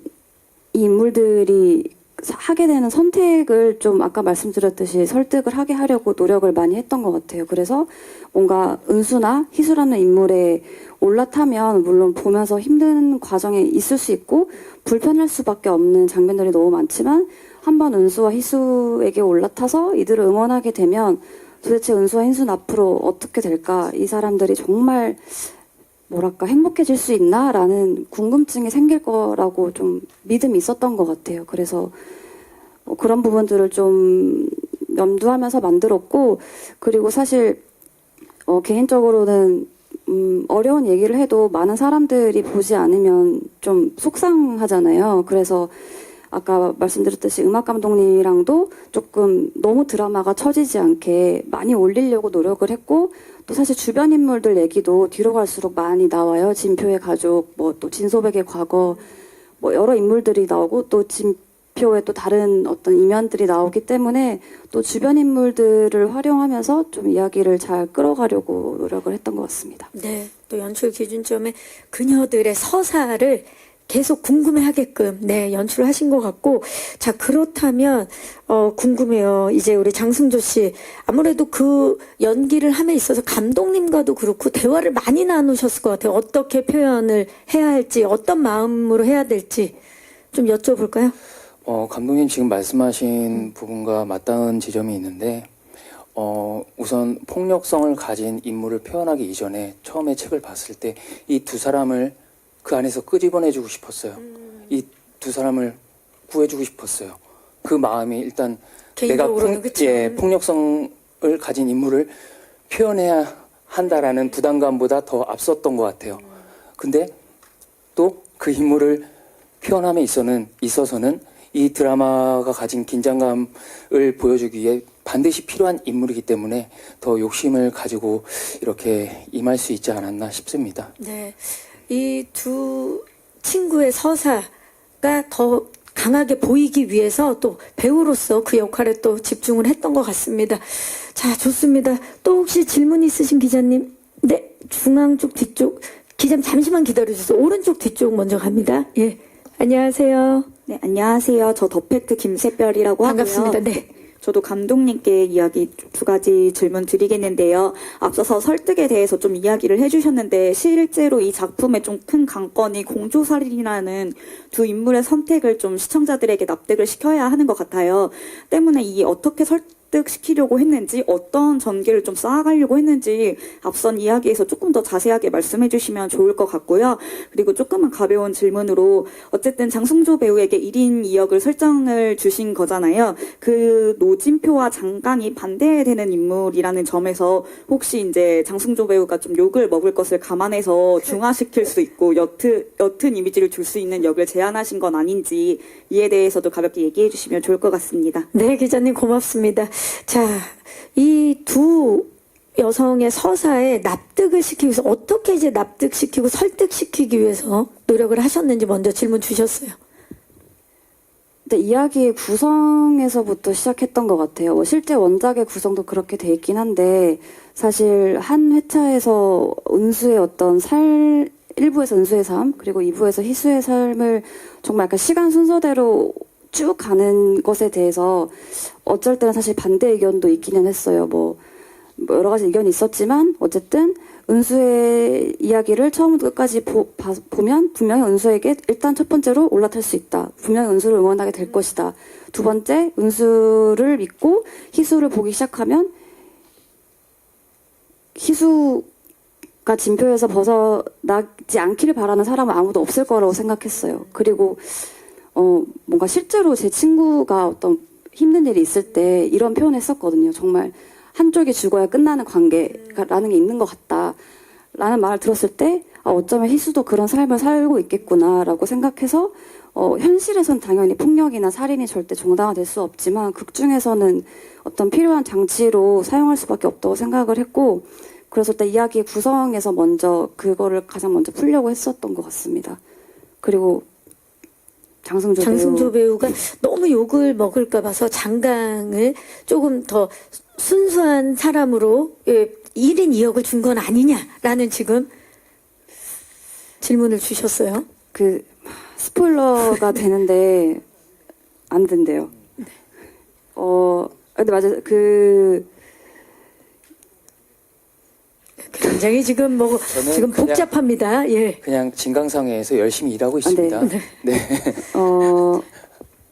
이 인물들이 하게 되는 선택을 좀 아까 말씀드렸듯이 설득을 하게 하려고 노력을 많이 했던 것 같아요. 그래서 뭔가 은수나 희수라는 인물에 올라타면 물론 보면서 힘든 과정에 있을 수 있고 불편할 수밖에 없는 장면들이 너무 많지만 한번 은수와 희수에게 올라타서 이들을 응원하게 되면 도대체 은수와 희수는 앞으로 어떻게 될까? 이 사람들이 정말 뭐랄까 행복해질 수 있나라는 궁금증이 생길 거라고 좀 믿음이 있었던 것 같아요. 그래서 그런 부분들을 좀 염두하면서 만들었고, 그리고 사실 개인적으로는 어려운 얘기를 해도 많은 사람들이 보지 않으면 좀 속상하잖아요. 그래서 아까 말씀드렸듯이 음악 감독님이랑도 조금 너무 드라마가 처지지 않게 많이 올리려고 노력을 했고, 또 사실 주변 인물들 얘기도 뒤로 갈수록 많이 나와요. 진표의 가족, 뭐 또 진소백의 과거, 뭐 여러 인물들이 나오고 또 진표의 또 다른 어떤 이면들이 나오기 때문에 또 주변 인물들을 활용하면서 좀 이야기를 잘 끌어가려고 노력을 했던 것 같습니다. 네, 또 연출 기준점에 그녀들의 서사를 계속 궁금해하게끔 네 연출을 하신 것 같고, 자 그렇다면 궁금해요. 이제 우리 장승조 씨 아무래도 그 연기를 함에 있어서 감독님과도 그렇고 대화를 많이 나누셨을 것 같아요. 어떻게 표현을 해야 할지, 어떤 마음으로 해야 될지 좀 여쭤볼까요? 감독님 지금 말씀하신 부분과 맞닿은 지점이 있는데, 우선 폭력성을 가진 인물을 표현하기 이전에 처음에 책을 봤을 때 이 두 사람을 그 안에서 끄집어내주고 싶었어요. 이 두 사람을 구해주고 싶었어요. 그 마음이 일단 내가 개인적으로는 그쵸. 폭력성을 가진 인물을 표현해야 한다라는 부담감보다 더 앞섰던 것 같아요. 근데 또 그 인물을 표현함에 있어서는 이 드라마가 가진 긴장감을 보여주기 위해 반드시 필요한 인물이기 때문에 더 욕심을 가지고 이렇게 임할 수 있지 않았나 싶습니다. 네. 이 두 친구의 서사가 더 강하게 보이기 위해서 또 배우로서 그 역할에 또 집중을 했던 것 같습니다. 자, 좋습니다. 또 혹시 질문 있으신 기자님? 네, 중앙 쪽 뒤쪽. 기자님 잠시만 기다려주세요. 오른쪽 뒤쪽 먼저 갑니다. 예. 안녕하세요. 네, 안녕하세요. 저 더팩트 김새별이라고 반갑습니다. 하고요. 네. 저도 감독님께 이야기 두 가지 질문 드리겠는데요. 앞서서 설득에 대해서 좀 이야기를 해주셨는데 실제로 이 작품의 좀 큰 강건이 공조살인이라는 두 인물의 선택을 좀 시청자들에게 납득을 시켜야 하는 것 같아요. 때문에 이 어떻게 설득시키려고 했는지 어떤 전개를 좀 쌓아가려고 했는지 앞선 이야기에서 조금 더 자세하게 말씀해 주시면 좋을 것 같고요. 그리고 조금은 가벼운 질문으로 어쨌든 장승조 배우에게 1인 2역을 설정을 주신 거잖아요. 그 노진표와 장강이 반대되는 인물이라는 점에서 혹시 이제 장승조 배우가 좀 욕을 먹을 것을 감안해서 중화시킬 수 있고 옅은 이미지를 줄 수 있는 역을 제안하신 건 아닌지 이에 대해서도 가볍게 얘기해 주시면 좋을 것 같습니다. 네, 기자님 고맙습니다. 자, 이 두 여성의 서사에 납득을 시키기 위해서 어떻게 이제 납득시키고 설득시키기 위해서 노력을 하셨는지 먼저 질문 주셨어요. 근데 이야기의 구성에서부터 시작했던 것 같아요. 뭐 실제 원작의 구성도 그렇게 돼 있긴 한데 사실 한 회차에서 은수의 어떤 1부에서 은수의 삶 그리고 2부에서 희수의 삶을 정말 약간 시간 순서대로 쭉 가는 것에 대해서 어쩔 때는 사실 반대 의견도 있기는 했어요. 뭐 여러 가지 의견이 있었지만 어쨌든 은수의 이야기를 처음부터 끝까지 보면 분명히 은수에게 일단 첫 번째로 올라탈 수 있다. 분명히 은수를 응원하게 될 것이다. 두 번째 은수를 믿고 희수를 보기 시작하면 희수가 진표에서 벗어나지 않기를 바라는 사람은 아무도 없을 거라고 생각했어요. 그리고 뭔가 실제로 제 친구가 어떤 힘든 일이 있을 때 이런 표현을 했었거든요. 정말 한쪽이 죽어야 끝나는 관계라는 게 있는 것 같다. 라는 말을 들었을 때 어쩌면 희수도 그런 삶을 살고 있겠구나라고 생각해서 현실에선 당연히 폭력이나 살인이 절대 정당화될 수 없지만 극 중에서는 어떤 필요한 장치로 사용할 수밖에 없다고 생각을 했고 그래서 일단 이야기의 구성에서 먼저 그거를 가장 먼저 풀려고 했었던 것 같습니다. 그리고 장승조 배우가 너무 욕을 먹을까 봐서 장강을 조금 더 순수한 사람으로 1인 2역을 준 건 아니냐라는 지금 질문을 주셨어요. 그 스포일러가 되는데 안 된대요. 근데 맞아요. 굉장히 지금 저는 지금 그냥- 복잡합니다. 예. 그냥 진강상해에서 열심히 일하고 있습니다. 네.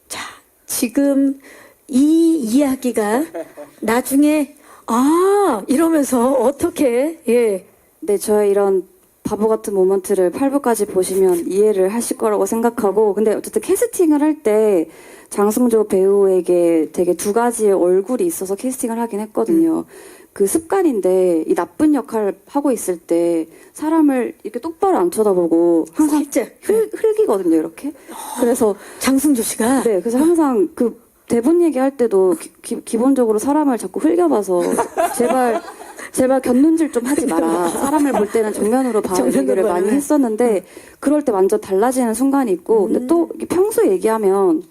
자, 지금 이 이야기가 나중에 이러면서 어떻게 네, 저의 이런 바보 같은 모먼트를 8부까지 보시면 이해를 하실 거라고 생각하고 근데 어쨌든 캐스팅을 할 때 장승조 배우에게 되게 두 가지의 얼굴이 있어서 캐스팅을 하긴 했거든요. 그 습관인데 이 나쁜 역할을 하고 있을 때 사람을 이렇게 똑바로 안 쳐다보고 항상 살짝 흘기거든요, 이렇게. 그래서 장승조 씨가 네, 그래서 항상 그 대본 얘기할 때도 기본적으로 사람을 자꾸 흘겨봐서 제발 곁눈질 좀 하지 마라. 사람을 볼 때는 정면으로 봐. 얘기를 많이 했었는데 그럴 때 완전 달라지는 순간이 있고 근데 또 평소에 얘기하면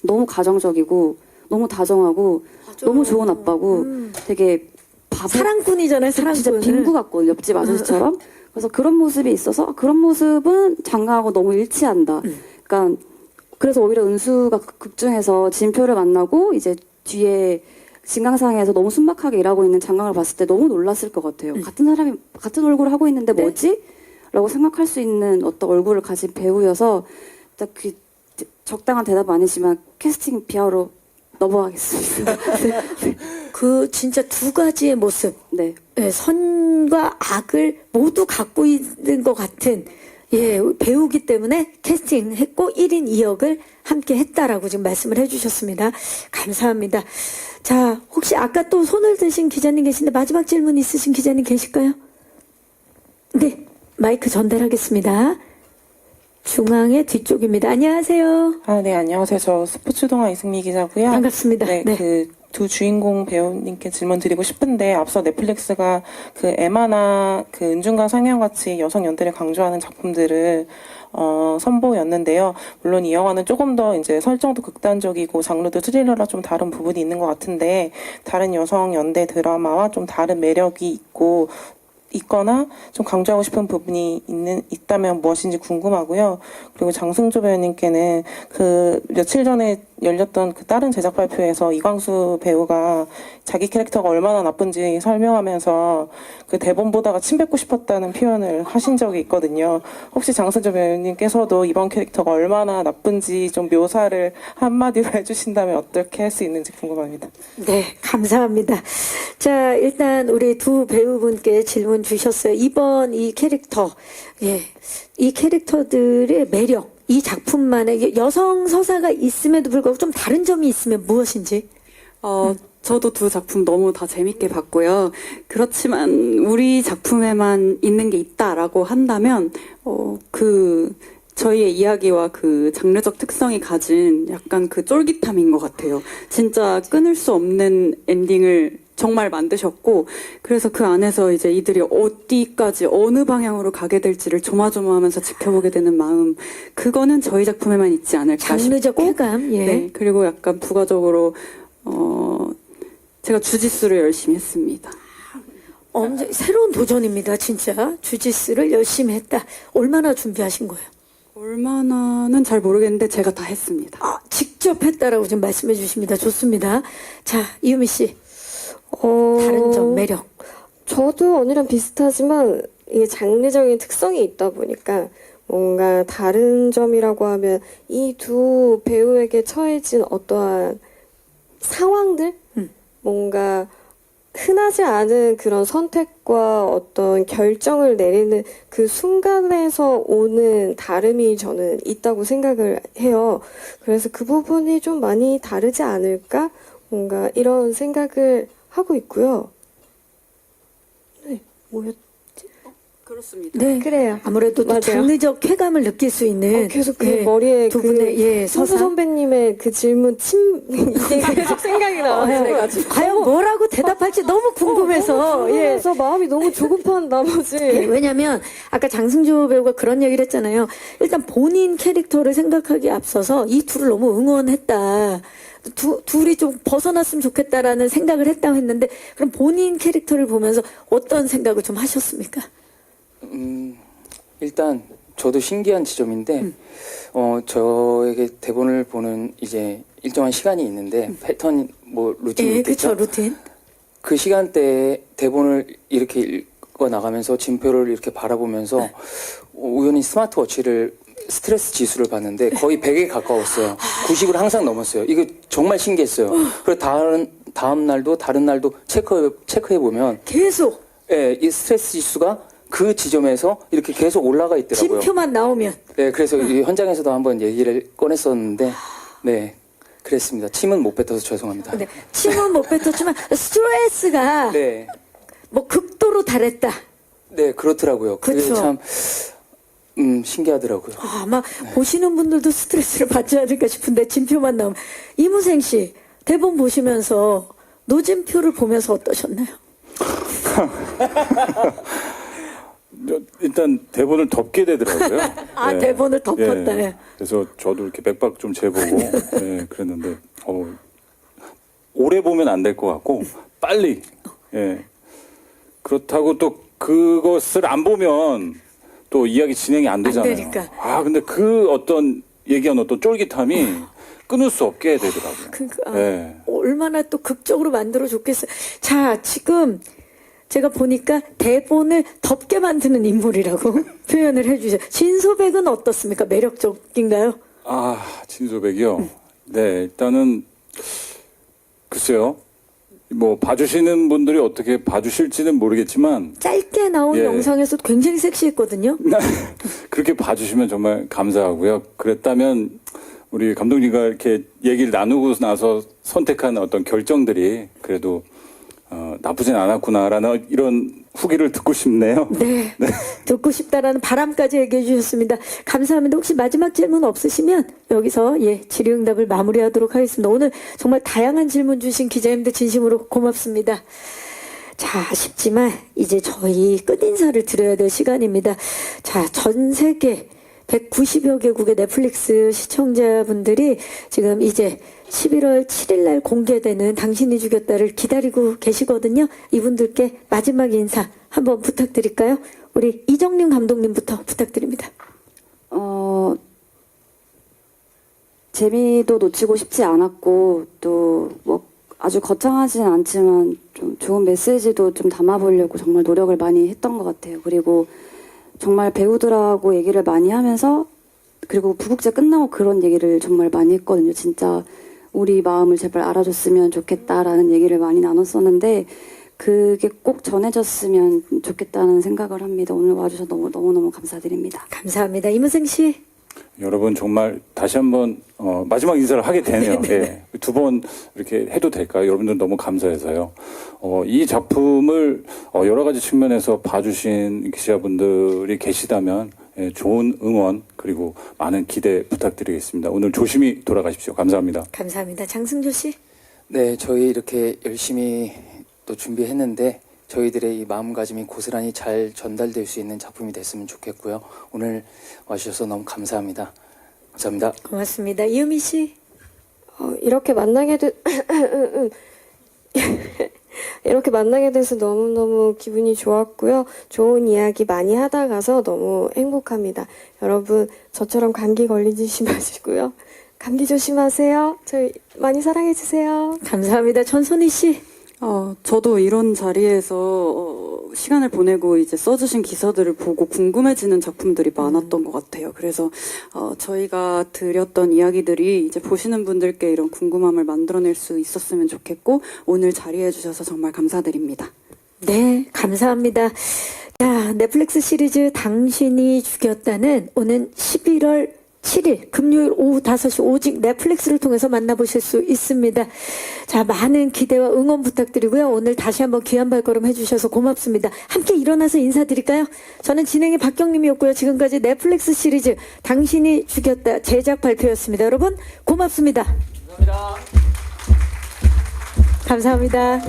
너무 가정적이고 너무 다정하고 너무 좋은 아빠고 되게 바보 사랑꾼이잖아요, 진짜 사랑꾼. 빙구 같고 옆집 아저씨처럼 그래서 그런 모습이 있어서 그런 모습은 장가하고 너무 일치한다. 그러니까 그래서 오히려 은수가 극 중에서 진표를 만나고 이제 뒤에 진강상에서 너무 순박하게 일하고 있는 장강을 봤을 때 너무 놀랐을 것 같아요. 같은 사람이 같은 얼굴을 하고 있는데 뭐지? 라고 생각할 수 있는 어떤 얼굴을 가진 배우여서 딱 그 적당한 대답은 아니지만 캐스팅 비하로 넘어가겠습니다. 그 진짜 두 가지의 모습, 네. 선과 악을 모두 갖고 있는 것 같은 예, 배우기 때문에 캐스팅했고 1인 2역을 함께 했다라고 지금 말씀을 해주셨습니다. 감사합니다. 자, 혹시 아까 또 손을 드신 기자님 계신데 마지막 질문 있으신 기자님 계실까요? 네, 마이크 전달하겠습니다. 중앙의 뒤쪽입니다. 안녕하세요. 네, 안녕하세요. 저 스포츠동아 이승미 기자고요. 반갑습니다. 네, 네. 그 두 주인공 배우님께 질문 드리고 싶은데 앞서 넷플릭스가 그 에마나 그 은중과 상영 같이 여성 연대를 강조하는 작품들을 선보였는데요. 물론 이 영화는 조금 더 이제 설정도 극단적이고 장르도 스릴러라 좀 다른 부분이 있는 것 같은데 다른 여성 연대 드라마와 좀 다른 매력이 있거나 좀 강조하고 싶은 부분이 있다면 무엇인지 궁금하고요. 그리고 장승조 배우님께는 그 며칠 전에 열렸던 그 다른 제작 발표에서 이광수 배우가 자기 캐릭터가 얼마나 나쁜지 설명하면서 그 대본 보다가 침 뱉고 싶었다는 표현을 하신 적이 있거든요. 혹시 장승조 배우님께서도 이번 캐릭터가 얼마나 나쁜지 좀 묘사를 한마디로 해주신다면 어떻게 할 수 있는지 궁금합니다. 네, 감사합니다. 자, 일단 우리 두 배우분께 질문 주셨어요. 이번 이 캐릭터, 예, 이 캐릭터들의 매력, 이 작품만의 여성 서사가 있음에도 불구하고 좀 다른 점이 있으면 무엇인지? 저도 두 작품 너무 다 재밌게 봤고요. 그렇지만 우리 작품에만 있는 게 있다라고 한다면, 저희의 이야기와 그 장르적 특성이 가진 약간 그 쫄깃함인 것 같아요. 진짜 끊을 수 없는 엔딩을 정말 만드셨고, 그래서 그 안에서 이제 이들이 어디까지 어느 방향으로 가게 될지를 조마조마하면서 지켜보게 되는 마음, 그거는 저희 작품에만 있지 않을까 장르적 싶고, 쾌감, 예. 네, 그리고 약간 부가적으로 제가 주짓수를 열심히 했습니다. 새로운 도전입니다, 진짜. 주짓수를 열심히 했다. 얼마나 준비하신 거예요? 얼마나는 잘 모르겠는데 제가 다 했습니다. 직접 했다라고 지금 말씀해 주십니다. 좋습니다. 자, 이유미 씨. 다른 점, 매력. 저도 언니랑 비슷하지만 이게 장르적인 특성이 있다 보니까 뭔가 다른 점이라고 하면 이 두 배우에게 처해진 어떠한 상황들? 뭔가 흔하지 않은 그런 선택과 어떤 결정을 내리는 그 순간에서 오는 다름이 저는 있다고 생각을 해요. 그래서 그 부분이 좀 많이 다르지 않을까? 뭔가 이런 생각을 하고 있고요. 네, 뭐였지? 그렇습니다. 네, 그래요. 아무래도 또 맞아요. 장르적 쾌감을 느낄 수 있는 계속 그 예, 머리에 두 그 분의 서수 서사. 선배님의 그 질문 이게 계속 생각이 나가지고 과연 뭐라고 대답할지 너무 궁금해서. 그래서 마음이 너무 조급한 나머지 예, 왜냐면 아까 장승조 배우가 그런 얘기를 했잖아요. 일단 본인 캐릭터를 생각하기에 앞서서 이 둘을 너무 응원했다. 둘이 좀 벗어났으면 좋겠다라는 생각을 했다고 했는데, 그럼 본인 캐릭터를 보면서 어떤 생각을 좀 하셨습니까? 일단 저도 신기한 지점인데 저에게 대본을 보는 이제 일정한 시간이 있는데 패턴 뭐 루틴이 예, 있겠죠. 그렇죠, 루틴. 그 시간대에 대본을 이렇게 읽어 나가면서 진표를 이렇게 바라보면서 우연히 스마트워치를 스트레스 지수를 봤는데 거의 100에 가까웠어요. 90을 항상 넘었어요. 이거 정말 신기했어요. 그리고 다음 날도 다른 날도 체크해 보면 계속 예, 이 스트레스 지수가 그 지점에서 이렇게 계속 올라가 있더라고요. 진표만 나오면. 네, 그래서 이 현장에서도 한번 얘기를 꺼냈었는데, 네, 그랬습니다. 침은 못 뱉어서 죄송합니다. 네, 침은 못 뱉었지만 스트레스가 네, 뭐 극도로 달했다. 네, 그렇더라고요. 그게 그쵸. 참, 신기하더라고요. 아마 보시는 분들도 스트레스를 받지 않을까 싶은데 진표만 나오면. 이무생 씨, 대본 보시면서 노진표를 보면서 어떠셨나요? 일단 대본을 덮게 되더라고요. 네. 대본을 덮었다. 예. 그래서 저도 이렇게 맥박 좀 재보고 그랬는데 오래 보면 안 될 것 같고 빨리. 예. 그렇다고 또 그것을 안 보면 또 이야기 진행이 안 되잖아요. 되니까. 근데 그 어떤 얘기한 어떤 쫄깃함이 끊을 수 없게 되더라고요. 네. 얼마나 또 극적으로 만들어줬겠어요. 자, 지금 제가 보니까 대본을 덮게 만드는 인물이라고 표현을 해주세요. 진소백은 어떻습니까? 매력적인가요? 진소백이요? 네, 일단은, 글쎄요. 뭐 봐주시는 분들이 어떻게 봐주실지는 모르겠지만 짧게 나온 예. 영상에서 굉장히 섹시했거든요. 그렇게 봐주시면 정말 감사하고요. 그랬다면 우리 감독님과 이렇게 얘기를 나누고 나서 선택한 어떤 결정들이 그래도 나쁘진 않았구나라는 이런 후기를 듣고 싶네요. 네. 듣고 싶다라는 바람까지 얘기해 주셨습니다. 감사합니다. 혹시 마지막 질문 없으시면 여기서 질의응답을 마무리하도록 하겠습니다. 오늘 정말 다양한 질문 주신 기자님들 진심으로 고맙습니다. 자, 아쉽지만 이제 저희 끝인사를 드려야 될 시간입니다. 자, 전 세계 190여 개국의 넷플릭스 시청자분들이 지금 이제 11월 7일 날 공개되는 당신이 죽였다를 기다리고 계시거든요. 이분들께 마지막 인사 한번 부탁드릴까요? 우리 이정림 감독님부터 부탁드립니다. 재미도 놓치고 싶지 않았고 또 뭐 아주 거창하진 않지만 좀 좋은 메시지도 좀 담아보려고 정말 노력을 많이 했던 것 같아요. 그리고 정말 배우들하고 얘기를 많이 하면서 그리고 부국제 끝나고 그런 얘기를 정말 많이 했거든요. 진짜 우리 마음을 제발 알아줬으면 좋겠다라는 얘기를 많이 나눴었는데 그게 꼭 전해졌으면 좋겠다는 생각을 합니다. 오늘 와주셔서 너무너무 감사드립니다. 감사합니다. 이문생 씨. 여러분 정말 다시 한번 마지막 인사를 하게 되네요. 예. 두 번 이렇게 해도 될까요? 여러분들 너무 감사해서요. 이 작품을 여러 가지 측면에서 봐주신 기자분들이 계시다면 좋은 응원 그리고 많은 기대 부탁드리겠습니다. 오늘 조심히 돌아가십시오. 감사합니다. 감사합니다. 장승조 씨. 네, 저희 이렇게 열심히 또 준비했는데 저희들의 이 마음가짐이 고스란히 잘 전달될 수 있는 작품이 됐으면 좋겠고요. 오늘 와주셔서 너무 감사합니다. 감사합니다. 고맙습니다. 이유미 씨. 이렇게 만나게 이렇게 만나게 돼서 너무너무 기분이 좋았고요. 좋은 이야기 많이 하다 가서 너무 행복합니다. 여러분, 저처럼 감기 걸리지 마시고요. 감기 조심하세요. 저희 많이 사랑해주세요. 감사합니다. 전선희 씨. 저도 이런 자리에서 시간을 보내고 이제 써주신 기사들을 보고 궁금해지는 작품들이 많았던 것 같아요. 그래서 저희가 드렸던 이야기들이 이제 보시는 분들께 이런 궁금함을 만들어낼 수 있었으면 좋겠고 오늘 자리해 주셔서 정말 감사드립니다. 네, 감사합니다. 자, 넷플릭스 시리즈 당신이 죽였다는 오는 11월 7일 금요일 오후 5시 오직 넷플릭스를 통해서 만나보실 수 있습니다. 자, 많은 기대와 응원 부탁드리고요. 오늘 다시 한번 귀한 발걸음 해주셔서 고맙습니다. 함께 일어나서 인사드릴까요? 저는 진행의 박경림이었고요. 지금까지 넷플릭스 시리즈 당신이 죽였다 제작 발표였습니다. 여러분 고맙습니다. 감사합니다.